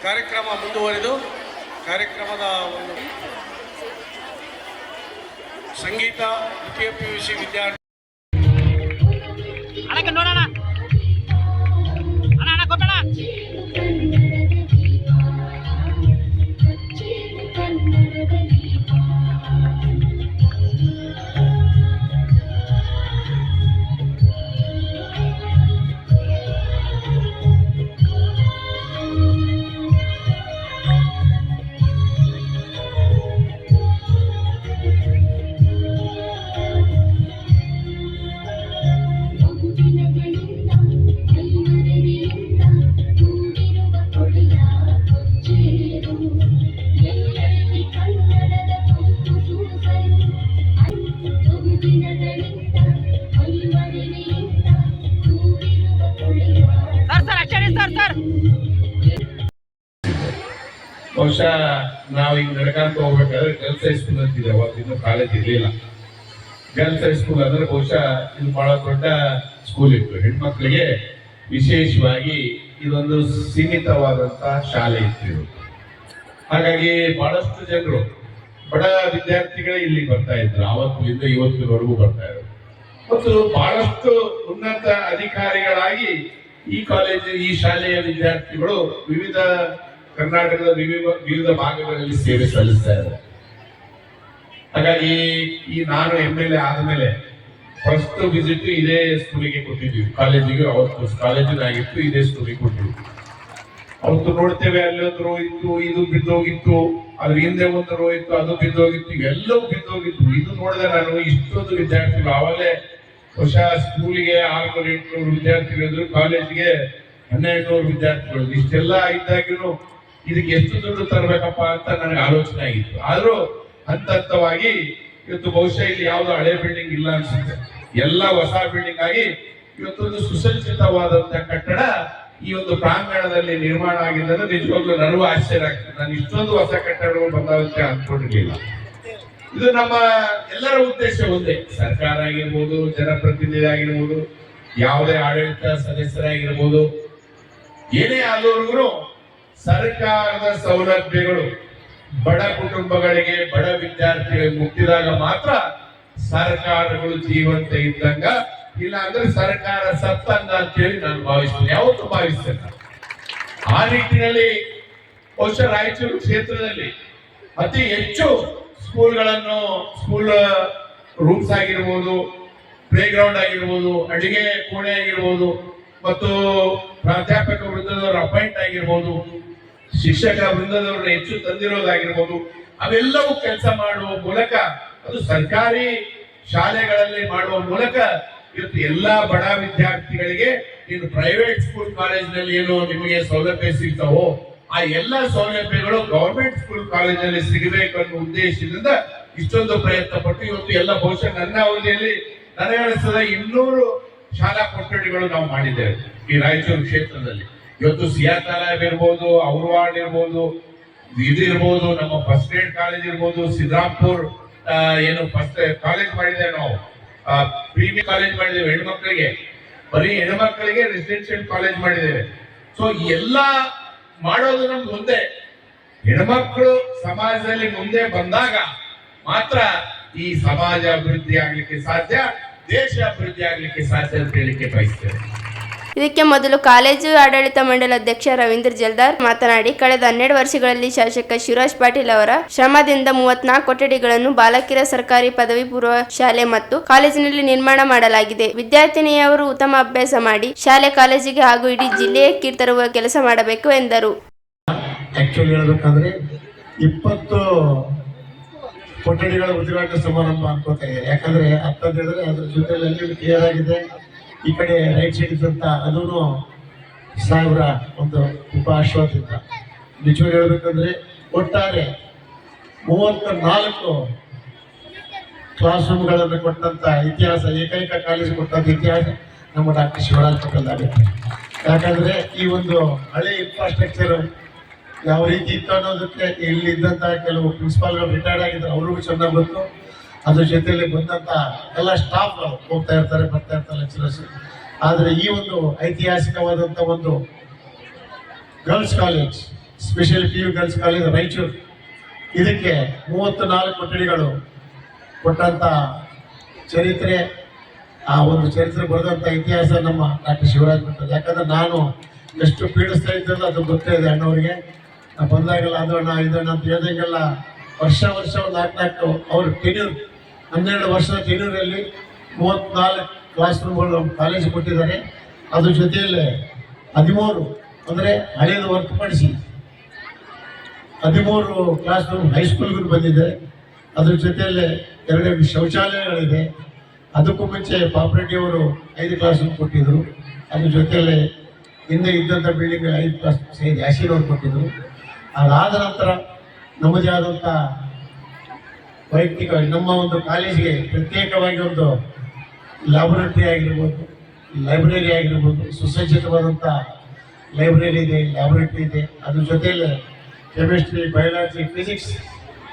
ಕಾರ್ಯಕ್ರಮ ಮುಂದುವರೆದು ಕಾರ್ಯಕ್ರಮದ ಒಂದು ಸಂಗೀತ ದ್ವಿತೀಯ PUC ವಿದ್ಯಾರ್ಥಿ ಬಹುಶಃ ನಾವು ಈಗ ನಡ್ಕೊಂತ ಹೋಗ್ಬೇಕಾದ್ರೆ ಗರ್ಲ್ಸ್ ಹೈಸ್ಕೂಲ್ ಅಂತಿದೆ, ಅವಾಗ ಇನ್ನೂ ಕಾಲೇಜ್ ಇರಲಿಲ್ಲ. ಗರ್ಲ್ಸ್ ಹೈಸ್ಕೂಲ್ ಅಂದ್ರೆ ಬಹುಶಃ ಇದು ಬಹಳ ದೊಡ್ಡ ಸ್ಕೂಲ್ ಇತ್ತು. ಹೆಣ್ಮಕ್ಳಿಗೆ ವಿಶೇಷವಾಗಿ ಇದೊಂದು ಸೀಮಿತವಾದಂತಹ ಶಾಲೆ ಇತ್ತು. ಹಾಗಾಗಿ ಬಹಳಷ್ಟು ಜನರು ಬಡ ವಿದ್ಯಾರ್ಥಿಗಳೇ ಇಲ್ಲಿ ಬರ್ತಾ ಇದ್ರು, ಆವತ್ತಿನಿಂದ ಇವತ್ತಿನವರೆಗೂ ಬರ್ತಾ ಇದ್ರು. ಮತ್ತು ಬಹಳಷ್ಟು ಉನ್ನತ ಅಧಿಕಾರಿಗಳಾಗಿ ಈ ಕಾಲೇಜು ಈ ಶಾಲೆಯ ವಿದ್ಯಾರ್ಥಿಗಳು ವಿವಿಧ ಕರ್ನಾಟಕದ ವಿವಿಧ ಭಾಗಗಳಲ್ಲಿ ಸೇವೆ ಸಲ್ಲಿಸ್ತಾ ಇದ್ದಾರೆ. ಹಾಗಾಗಿ ಈ ನಾನು MLA ಆದ್ಮೇಲೆ ಫಸ್ಟ್ ವಿಸಿಟ್ ಇದೇ ಸ್ಕೂಲಿಗೆ ಕೊಟ್ಟಿದ್ವಿ, ಕಾಲೇಜಿಗೆ. ಅವತ್ತು ಕಾಲೇಜಿನಾಗಿತ್ತು, ಇದೇ ಸ್ಕೂಲಿಗೆ ಕೊಟ್ಟಿದ್ವಿ. ಅವತ್ತು ನೋಡ್ತೇವೆ ಅಲ್ಲೊಂದು ರೋ ಇತ್ತು, ಇದು ಬಿದ್ದೋಗಿತ್ತು, ಅದ್ರ ಹಿಂದೆ ಒಂದು ರೋ ಇತ್ತು, ಅದು ಬಿದ್ದೋಗಿತ್ತು, ಇವೆಲ್ಲವೂ ಬಿದ್ದೋಗಿತ್ತು. ಇದು ನೋಡಿದೆ ನಾನು, ಇಷ್ಟೊಂದು ವಿದ್ಯಾರ್ಥಿಗಳು. ಆವಾಗಲೇ ಬಹುಶಃ ಸ್ಕೂಲಿಗೆ 600-800 ವಿದ್ಯಾರ್ಥಿಗಳಿದ್ರು, ಕಾಲೇಜಿಗೆ 1200 ವಿದ್ಯಾರ್ಥಿಗಳು. ಇಷ್ಟೆಲ್ಲ ಇದ್ದಾಗಿನೂ ಇದಕ್ಕೆ ಎಷ್ಟು ದುಡ್ಡು ತರಬೇಕಪ್ಪ ಅಂತ ನನಗೆ ಆಲೋಚನೆ ಆಗಿತ್ತು. ಆದ್ರೂ ಹಂತವಾಗಿ ಇವತ್ತು ಬಹುಶಃ ಇಲ್ಲಿ ಯಾವ್ದು ಹಳೆ ಬಿಲ್ಡಿಂಗ್ ಇಲ್ಲ ಅನ್ಸುತ್ತೆ, ಎಲ್ಲ ಹೊಸ ಬಿಲ್ಡಿಂಗ್ ಆಗಿ ಇವತ್ತೊಂದು ಸುಸಜ್ಜಿತವಾದಂತಹ ಕಟ್ಟಡ ಈ ಒಂದು ಪ್ರಾಂಗಣದಲ್ಲಿ ನಿರ್ಮಾಣ ಆಗಿದ್ದರೆ ನಿಜವಾಗ್ಲೂ ನನಗೂ ಆಶ್ಚರ್ಯ ಆಗ್ತದೆ. ನಾನು ಇಷ್ಟೊಂದು ಹೊಸ ಕಟ್ಟಡಗಳು ಬಂದಾವಂತ ಅನ್ಕೊಂಡಿರ್ಲಿಲ್ಲ. ಇದು ನಮ್ಮ ಎಲ್ಲರ ಉದ್ದೇಶ ಒಂದೇ, ಸರ್ಕಾರ ಆಗಿರ್ಬೋದು, ಜನಪ್ರತಿನಿಧಿ ಆಗಿರ್ಬೋದು, ಯಾವುದೇ ಆಡಳಿತ ಸದಸ್ಯರಾಗಿರ್ಬೋದು, ಏನೇ ಆದವ್ರಿಗೂ ಸರ್ಕಾರದ ಸೌಲಭ್ಯಗಳು ಬಡ ಕುಟುಂಬಗಳಿಗೆ, ಬಡ ವಿದ್ಯಾರ್ಥಿಗಳಿಗೆ ಮುಟ್ಟಿದಾಗ ಮಾತ್ರ ಸರ್ಕಾರಗಳು ಜೀವಂತ ಇದ್ದಂಗ. ಇಲ್ಲ ಅಂದ್ರೆ ಸರ್ಕಾರ ಸತ್ತಂಗ ಅಂತ ಹೇಳಿ ನಾನು ಭಾವಿಸ್ತೇನೆ, ಯಾವತ್ತೂ ಭಾವಿಸ್ತೇನೆ. ಆ ನಿಟ್ಟಿನಲ್ಲಿ ಬಹುಶಃ ರಾಯಚೂರು ಕ್ಷೇತ್ರದಲ್ಲಿ ಅತಿ ಹೆಚ್ಚು ಸ್ಕೂಲ್ಗಳನ್ನು, ಸ್ಕೂಲ್ ರೂಮ್ಸ್ ಆಗಿರ್ಬೋದು, ಪ್ಲೇ ಗ್ರೌಂಡ್ ಆಗಿರ್ಬೋದು, ಅಡಿಗೆ ಕೋಣೆ ಆಗಿರ್ಬೋದು, ಮತ್ತು ಪ್ರಾಧ್ಯಾಪಕ ವೃಂದದವರು ಅಪಾಯಿಂಟ್ ಆಗಿರ್ಬೋದು, ಶಿಕ್ಷಕ ವೃಂದದವ್ರನ್ನ ಹೆಚ್ಚು ತಂದಿರೋದಾಗಿರ್ಬೋದು, ಅವೆಲ್ಲವೂ ಕೆಲಸ ಮಾಡುವ ಮೂಲಕ, ಅದು ಸರ್ಕಾರಿ ಶಾಲೆಗಳಲ್ಲಿ ಮಾಡುವ ಮೂಲಕ ಇವತ್ತು ಎಲ್ಲಾ ಬಡ ವಿದ್ಯಾರ್ಥಿಗಳಿಗೆ ನೀನು ಪ್ರೈವೇಟ್ ಸ್ಕೂಲ್ ಕಾಲೇಜಿನಲ್ಲಿ ಏನು ನಿಮಗೆ ಸೌಲಭ್ಯ ಸಿಗ್ತಾವೋ ಆ ಎಲ್ಲಾ ಸೌಲಭ್ಯಗಳು ಗವರ್ಮೆಂಟ್ ಸ್ಕೂಲ್ ಕಾಲೇಜಲ್ಲಿ ಸಿಗಬೇಕು ಅನ್ನೋ ಉದ್ದೇಶದಿಂದ ಇಷ್ಟೊಂದು ಪ್ರಯತ್ನ ಪಟ್ಟು ಇವತ್ತು ಎಲ್ಲ ಬಹುಶಃ ನನ್ನ ಅವಧಿಯಲ್ಲಿ ನನಗನಿಸ್ತದ 200 ಶಾಲಾ ಕೊಠಡಿಗಳು ನಾವು ಮಾಡಿದ್ದೇವೆ ಈ ರಾಯಚೂರು ಕ್ಷೇತ್ರದಲ್ಲಿ. ಇವತ್ತು ಸಿಯಾ ತಾಲೂಕ್ ಇರ್ಬೋದು, ಔರ್ವಾಡ್ ಇರ್ಬೋದು, ಇದು ಇರ್ಬೋದು, ನಮ್ಮ ಫಸ್ಟ್ ಗ್ರೇಡ್ ಕಾಲೇಜ್ ಇರ್ಬೋದು, ಸಿದ್ರಾಂಪುರ್ ಏನು ಫಸ್ಟ್ ಕಾಲೇಜ್ ಮಾಡಿದ್ದೇವೆ ನಾವು, ಪ್ರೀಮಿಯರ್ ಕಾಲೇಜ್ ಮಾಡಿದ್ದೇವೆ ಹೆಣ್ಮಕ್ಳಿಗೆ, ಬರೀ ಹೆಣ್ಮಕ್ಳಿಗೆ ರೆಸಿಡೆನ್ಷಿಯಲ್ ಕಾಲೇಜ್ ಮಾಡಿದ್ದೇವೆ. ಸೊ ಎಲ್ಲ ಮಾಡೋದು ನಮ್ಗೆ ಮುಂದೆ ಹೆಣ್ಮಕ್ಳು ಸಮಾಜದಲ್ಲಿ ಮುಂದೆ ಬಂದಾಗ ಮಾತ್ರ ಈ ಸಮಾಜ ಅಭಿವೃದ್ಧಿ ಆಗ್ಲಿಕ್ಕೆ ಸಾಧ್ಯ, ದೇಶ ಅಭಿವೃದ್ಧಿ ಆಗ್ಲಿಕ್ಕೆ ಸಾಧ್ಯ ಅಂತ ಹೇಳಿಕ್ಕೆ ಬಯಸ್ತೇವೆ. ಇದಕ್ಕೆ ಮೊದಲು ಕಾಲೇಜು ಆಡಳಿತ ಮಂಡಳಿ ಅಧ್ಯಕ್ಷ ರವೀಂದ್ರ ಜಲ್ದಾರ್ ಮಾತನಾಡಿ, ಕಳೆದ 12 ವರ್ಷಗಳಲ್ಲಿ ಶಾಸಕ ಶಿವರಾಜ್ ಪಾಟೀಲ್ ಅವರ ಶ್ರಮದಿಂದ 34 ಕೊಠಡಿಗಳನ್ನು ಬಾಲಕಿಯರ ಸರ್ಕಾರಿ ಪದವಿ ಪೂರ್ವ ಶಾಲೆ ಮತ್ತು ಕಾಲೇಜಿನಲ್ಲಿ ನಿರ್ಮಾಣ ಮಾಡಲಾಗಿದೆ. ವಿದ್ಯಾರ್ಥಿನಿಯವರು ಉತ್ತಮ ಅಭ್ಯಾಸ ಮಾಡಿ ಶಾಲೆ ಕಾಲೇಜಿಗೆ ಹಾಗೂ ಇಡೀ ಜಿಲ್ಲೆಯ ಕೀರ್ತಿ ತರುವ ಕೆಲಸ ಮಾಡಬೇಕು ಎಂದರು. ಆಕ್ಚುಲಿ ಹೇಳಬೇಕಂದ್ರೆ 20 ಕೊಠಡಿಗಳ ಉದ್ಘಾಟನಾ ಸಮಾರಂಭ ಅನ್ಕೋತಾ ಇದೆ. ಯಾಕಂದ್ರೆ ಅಂತಂದ್ ಹೇಳಿದ್ರೆ ಅದ್ರ ಜೊತೆಯಲ್ಲಿ ಕ್ಲಿಯರ್ ಆಗಿದೆ. ಈ ಕಡೆ ರೈಟ್ ಸೈಡ್ ಇದ್ದಂತ ಅದೂ ಸಾಹೇಬ್ರ ಒಂದು ಉಪ ಆಶ್ವಾಸದಿಂದ ನಿಜವಾಗಿ ಹೇಳ್ಬೇಕಂದ್ರೆ ಒಟ್ಟಾರೆ 34 ಕ್ಲಾಸ್ ರೂಮ್ಗಳನ್ನು ಕೊಟ್ಟಂತ ಇತಿಹಾಸ, ಏಕೈಕ ಕಾಲೇಜು ಕೊಟ್ಟಂತ ಇತಿಹಾಸ ನಮ್ಮ ಡಾಕ್ಟರ್ ಶಿವರಾಜ್ ಪಾಟೀಲ್ ಆಗುತ್ತೆ. ಯಾಕಂದ್ರೆ ಈ ಒಂದು ಹಳೆ ಇನ್ಫ್ರಾಸ್ಟ್ರಕ್ಚರ್ ಯಾವ ರೀತಿ ಇತ್ತು ಅನ್ನೋದಕ್ಕೆ ಇಲ್ಲಿ ಇದ್ದಂತ ಕೆಲವು ಪ್ರಿನ್ಸಿಪಾಲ್ಗಳು ರಿಟೈರ್ಡ್ ಆಗಿದ್ರು, ಅವ್ರಿಗೂ ಚೆನ್ನಾಗಿ ಗೊತ್ತು. ಅದ್ರ ಜೊತೆಯಲ್ಲಿ ಬಂದಂತ ಎಲ್ಲ ಸ್ಟಾಫ್ ಹೋಗ್ತಾ ಇರ್ತಾರೆ, ಬರ್ತಾ ಇರ್ತಾರೆ ಲೆಕ್ಚರರ್ಸ್. ಆದರೆ ಈ ಒಂದು ಐತಿಹಾಸಿಕವಾದಂಥ ಒಂದು girls college, special PU girls college Raichur, ಇದಕ್ಕೆ 34 ಕೊಠಡಿಗಳು ಕೊಟ್ಟಂತ ಚರಿತ್ರೆ, ಆ ಒಂದು ಚರಿತ್ರೆ ಬರೆದಂಥ ಇತಿಹಾಸ ನಮ್ಮ ಡಾಕ್ಟರ್ ಶಿವರಾಜ್ ಪಾಟೀಲ್. ಯಾಕಂದ್ರೆ ನಾನು ಎಷ್ಟು ಪೀಡಿಸ್ತಾ ಇದ್ದದ್ದು ಅದು ಗೊತ್ತೇ ಇದೆ ಅಣ್ಣವರಿಗೆ. ಬಂದಾಗೆಲ್ಲ ಅದಣ್ಣ ಇದಣ್ಣ ಅಂತ ಹೇಳಿದಂಗೆಲ್ಲ ವರ್ಷ ಒಂದು 4 ಅವ್ರ ಟೆನ್ಯೂರ್ 12 ವರ್ಷದ ಟೆನ್ಯೂರಲ್ಲಿ 34 ಕ್ಲಾಸ್ ರೂಮ್ಗಳು ಕಾಲೇಜ್ ಕೊಟ್ಟಿದ್ದಾರೆ. ಅದ್ರ ಜೊತೆಯಲ್ಲೇ 13 ಅಂದರೆ ಹಳೆಯದು ಹೊರತುಪಡಿಸಿ 13 ಕ್ಲಾಸ್ ರೂಮ್ ಹೈಸ್ಕೂಲ್ಗೂ ಬಂದಿದೆ. ಅದ್ರ ಜೊತೆಯಲ್ಲೇ 2 ಶೌಚಾಲಯಗಳಿದೆ. ಅದಕ್ಕೂ ಮುಂಚೆ ಪಾಪ್ರೆಡ್ಡಿ ಅವರು 5 ಕ್ಲಾಸ್ ರೂಮ್ ಕೊಟ್ಟಿದ್ರು. ಅದ್ರ ಜೊತೆಯಲ್ಲೇ ಹಿಂದೆ ಇದ್ದಂಥ ಬಿಲ್ಡಿಂಗ್ 5 ಕ್ಲಾಸ್ ಯಾಸೀರ್ ಅವರು ಕೊಟ್ಟಿದ್ರು. ಅದಾದ ನಂತರ ನಮ್ಮದೇ ಆದಂಥ ವೈಯಕ್ತಿಕ ನಮ್ಮ ಒಂದು ಕಾಲೇಜಿಗೆ ಪ್ರತ್ಯೇಕವಾಗಿ ಒಂದು ಲ್ಯಾಬೊರೇಟರಿ ಆಗಿರ್ಬೋದು, ಲೈಬ್ರರಿ ಆಗಿರ್ಬೋದು, ಸುಸಜ್ಜಿತವಾದಂಥ ಲೈಬ್ರರಿ ಇದೆ, ಲ್ಯಾಬೊರೇಟರಿ ಇದೆ. ಅದ್ರ ಜೊತೆಯಲ್ಲೇ ಕೆಮಿಸ್ಟ್ರಿ, ಬಯಾಲಜಿ, ಫಿಸಿಕ್ಸ್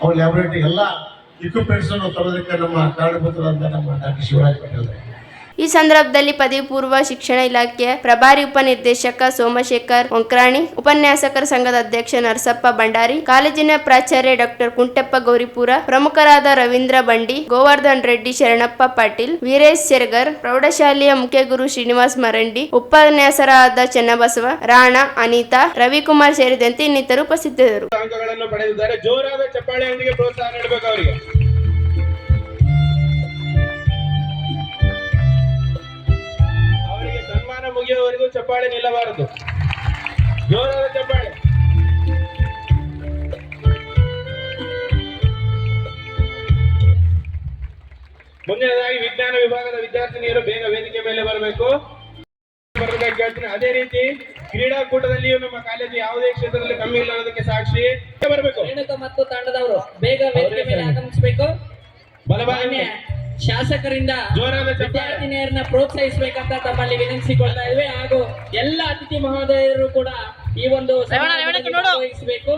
ಅವ್ರ ಲ್ಯಾಬೊರೇಟರಿ ಎಲ್ಲ ಇಕ್ವಿಪ್ಮೆಂಟ್ಸನ್ನು ತರೋದಕ್ಕೆ ನಮ್ಮ ಕಾರಣಭೂತರಾದ ನಮ್ಮ ಡಾಕ್ಟರ್ ಶಿವರಾಜ್ ಪಾಟೀಲ್. ಈ ಸಂದರ್ಭದಲ್ಲಿ ಪದವಿ ಪೂರ್ವ ಶಿಕ್ಷಣ ಇಲಾಖೆಯ ಪ್ರಭಾರಿ ಉಪನಿರ್ದೇಶಕ ಸೋಮಶೇಖರ್ ವಂಕ್ರಾಣಿ, ಉಪನ್ಯಾಸಕರ ಸಂಘದ ಅಧ್ಯಕ್ಷ ನರಸಪ್ಪ ಭಂಡಾರಿ, ಕಾಲೇಜಿನ ಪ್ರಾಚಾರ್ಯ ಡಾಕ್ಟರ್ ಕುಂಟೆಪ್ಪ ಗೌರಿಪುರ, ಪ್ರಮುಖರಾದ ರವೀಂದ್ರ ಬಂಡಿ, ಗೋವರ್ಧನ್ ರೆಡ್ಡಿ, ಶರಣಪ್ಪ ಪಾಟೀಲ್, ವೀರೇಶ್ ಸೆರ್ಗರ್, ಪ್ರೌಢಶಾಲೆಯ ಮುಖ್ಯ ಗುರು ಶ್ರೀನಿವಾಸ್ ಮರಂಡಿ, ಉಪನ್ಯಾಸಕರಾದ ಚೆನ್ನಬಸವ, ರಾಣಾ, ಅನಿತಾ, ರವಿಕುಮಾರ್ ಸೇರಿದಂತೆ ಇನ್ನಿತರು ಉಪಸ್ಥಿತರಿದ್ದರು. ಅಂಕಗಳನ್ನು ಪಡೆದಿದ್ದಾರೆ. ಜೋರಾದ ಚಪ್ಪಾಳೆಯೊಂದಿಗೆ ಪ್ರೋತ್ಸಾಹ ನೀಡಬೇಕು ಅವರಿಗೆ. ಸನ್ಮಾನ ಮುಗಿಯುವವರೆಗೂ ಚಪ್ಪಾಳೆ ನಿಲ್ಲಬಾರದು. ಜೋರಾದ ಚಪ್ಪಾಳೆ. ಮುಂದಿನದಾಗಿ ವಿಜ್ಞಾನ ವಿಭಾಗದ ವಿದ್ಯಾರ್ಥಿನಿಯರು ಬೇಗ ವೇದಿಕೆ ಮೇಲೆ ಬರಬೇಕು. ಅದೇ ರೀತಿ ಕ್ರೀಡಾಕೂಟದಲ್ಲಿಯೂ ನಮ್ಮ ಕಾಲೇಜು ಯಾವುದೇ ಕ್ಷೇತ್ರದಲ್ಲಿ ಕಮ್ಮಿ ಇಲ್ಲ ಅನ್ನೋದಕ್ಕೆ ಸಾಕ್ಷಿ. ಬರಬೇಕು ಮತ್ತು ತಂಡದವರು ಬೇಗ ವೇದಿಕೆ ಮೇಲೆ ಆಗಮಿಸಬೇಕು. ಬಲಭಾಗ ಶಾಸಕರಿಂದ ವಿದ್ಯಾರ್ಥಿನಿಯರನ್ನ ಪ್ರೋತ್ಸಾಹಿಸಬೇಕಂತ ತಮ್ಮಲ್ಲಿ ವಿನಂತಿಸಿಕೊಳ್ತಾ ಇದ್ವಿ. ಹಾಗೂ ಎಲ್ಲ ಅತಿಥಿ ಮಹೋದಯರು ಕೂಡ ಈ ಒಂದು ಭಾಗವಹಿಸಬೇಕು.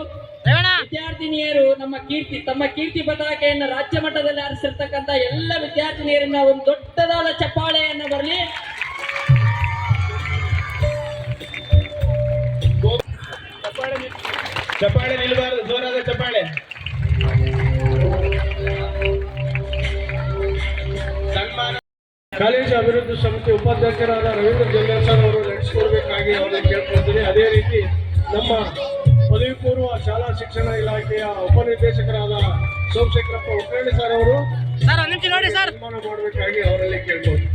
ವಿದ್ಯಾರ್ಥಿನಿಯರು ತಮ್ಮ ಕೀರ್ತಿ ಪತಾಕೆಯನ್ನು ರಾಜ್ಯ ಮಟ್ಟದಲ್ಲಿ ಆರಿಸಿರ್ತಕ್ಕಂಥ ಎಲ್ಲ ವಿದ್ಯಾರ್ಥಿನಿಯರನ್ನ ಒಂದು ದೊಡ್ಡದಾದ ಚಪ್ಪಾಳೆಯನ್ನ ಬರಲಿ. ಚಪ್ಪಾಳೆ ನಿಲ್ಲಬಾರದು. ಜೋರಾದ ಚಪ್ಪಾಳೆ. ಸನ್ಮಾನ ಕಾಲೇಜು ಅಭಿವೃದ್ಧಿ ಸಮಿತಿ ಉಪಾಧ್ಯಕ್ಷರಾದ ರವೀಂದ್ರ ಜಲ್ದಾರ್ ಸರ್ ಅವರು ನಡೆಸಿಕೊಡ್ಬೇಕಾಗಿ ಅವರಿಗೆ ಕೇಳ್ಕೊಳ್ತೀನಿ. ಅದೇ ರೀತಿ ನಮ್ಮ ಪದವಿ ಪೂರ್ವ ಶಾಲಾ ಶಿಕ್ಷಣ ಇಲಾಖೆಯ ಉಪನಿರ್ದೇಶಕರಾದ ಸೋಮಶೇಖರಪ್ಪ ವಂಕ್ರಾಣಿ ಸರ್ ಅವರು ಸನ್ಮಾನ ಮಾಡಬೇಕಾಗಿ ಅವರಲ್ಲಿ ಕೇಳ್ಕೊಳ್ತೀನಿ.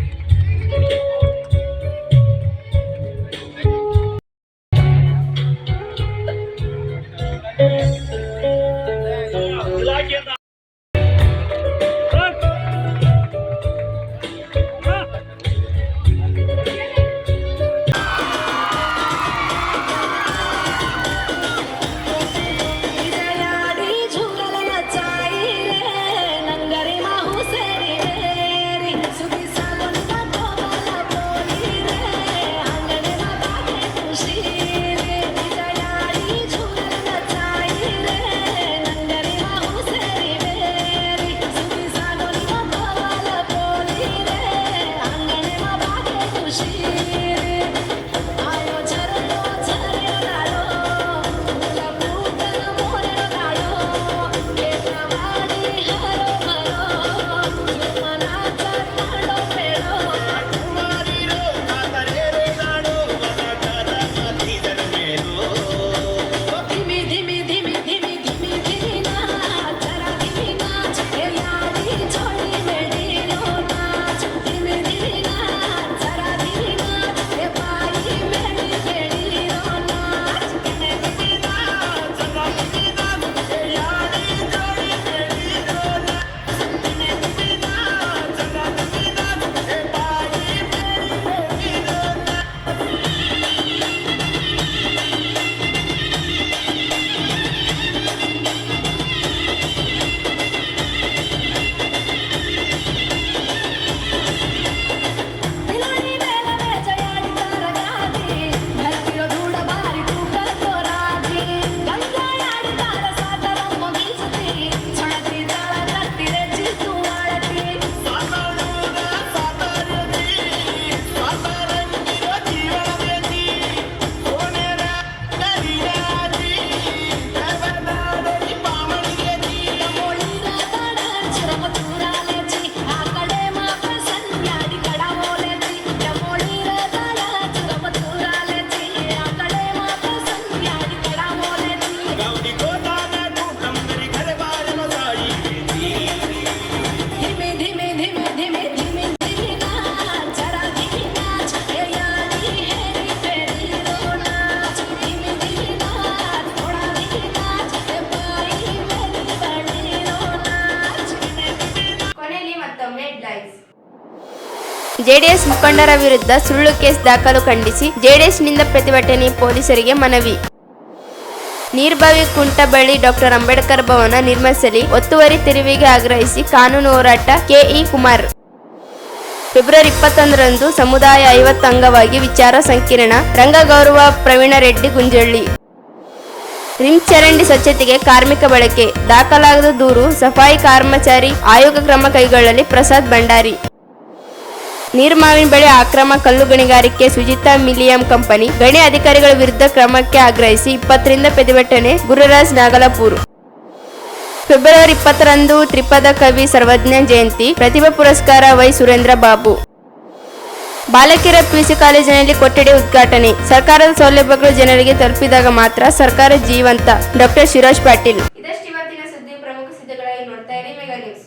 ಮತ್ತೊಮ್ಮೆ ಹೆಡ್ಲೈನ್ಸ್. ಜೆಡಿಎಸ್ ಮುಖಂಡರ ವಿರುದ್ಧ ಸುಳ್ಳು ಕೇಸ್ ದಾಖಲು ಖಂಡಿಸಿ ಜೆಡಿಎಸ್ನಿಂದ ಪ್ರತಿಭಟನೆ, ಪೊಲೀಸರಿಗೆ ಮನವಿ. ನೀರ್ಬಾವಿ ಕುಂಟ ಬಳಿ ಡಾಕ್ಟರ್ ಅಂಬೇಡ್ಕರ್ ಭವನ ನಿರ್ಮಿಸಲಿ, ಒತ್ತುವರಿ ತೆರವಿಗೆ ಆಗ್ರಹಿಸಿ ಕಾನೂನು ಹೋರಾಟ. ಕೆಇ ಕುಮಾರ್. ಫೆಬ್ರವರಿ 21ರಂದು ಸಮುದಾಯ 50 ಅಂಗವಾಗಿ ವಿಚಾರ ಸಂಕಿರಣ, ರಂಗಗೌರವ ಪ್ರವೀಣ ರೆಡ್ಡಿ ಗುಂಜಳ್ಳಿ. ರಿಮ್ ಚರಂಡಿ ಸ್ವಚ್ಛತೆಗೆ ಕಾರ್ಮಿಕ ಬಳಕೆ, ದಾಖಲಾಗದ ದೂರು, ಸಫಾಯಿ ಕರ್ಮಚಾರಿ ಆಯೋಗ ಕ್ರಮ ಕೈಗೊಳ್ಳಲಿ. ಪ್ರಸಾದ್ ಭಂಡಾರಿ. ನೀರ್ಮಾವಿನ ಬೆಳೆ ಅಕ್ರಮ ಕಲ್ಲು ಗಣಿಗಾರಿಕೆ, ಸುಜಿತಾ ಮಿಲಿಯಂ ಕಂಪನಿ ಗಣಿ ಅಧಿಕಾರಿಗಳ ವಿರುದ್ಧ ಕ್ರಮಕ್ಕೆ ಆಗ್ರಹಿಸಿ 20ರಿಂದ ಪ್ರತಿಭಟನೆ. ಗುರುರಾಜ್ ನಾಗಲಾಪುರ್. ಫೆಬ್ರವರಿ 20ರಂದು ತ್ರಿಪದ ಕವಿ ಸರ್ವಜ್ಞ ಜಯಂತಿ, ಪ್ರತಿಭಾ ಪುರಸ್ಕಾರ ವೈ ಸುರೇಂದ್ರ ಬಾಬು. ಬಾಲಕಿಯರ ಪಿಯುಸಿ ಕಾಲೇಜಿನಲ್ಲಿ ಕೊಠಡಿ ಉದ್ಘಾಟನೆ, ಸರ್ಕಾರದ ಸೌಲಭ್ಯಗಳು ಜನರಿಗೆ ತಲುಪಿದಾಗ ಮಾತ್ರ ಸರ್ಕಾರ ಜೀವಂತ. ಡಾಕ್ಟರ್ ಶಿರಾಜ್ ಪಾಟೀಲ್.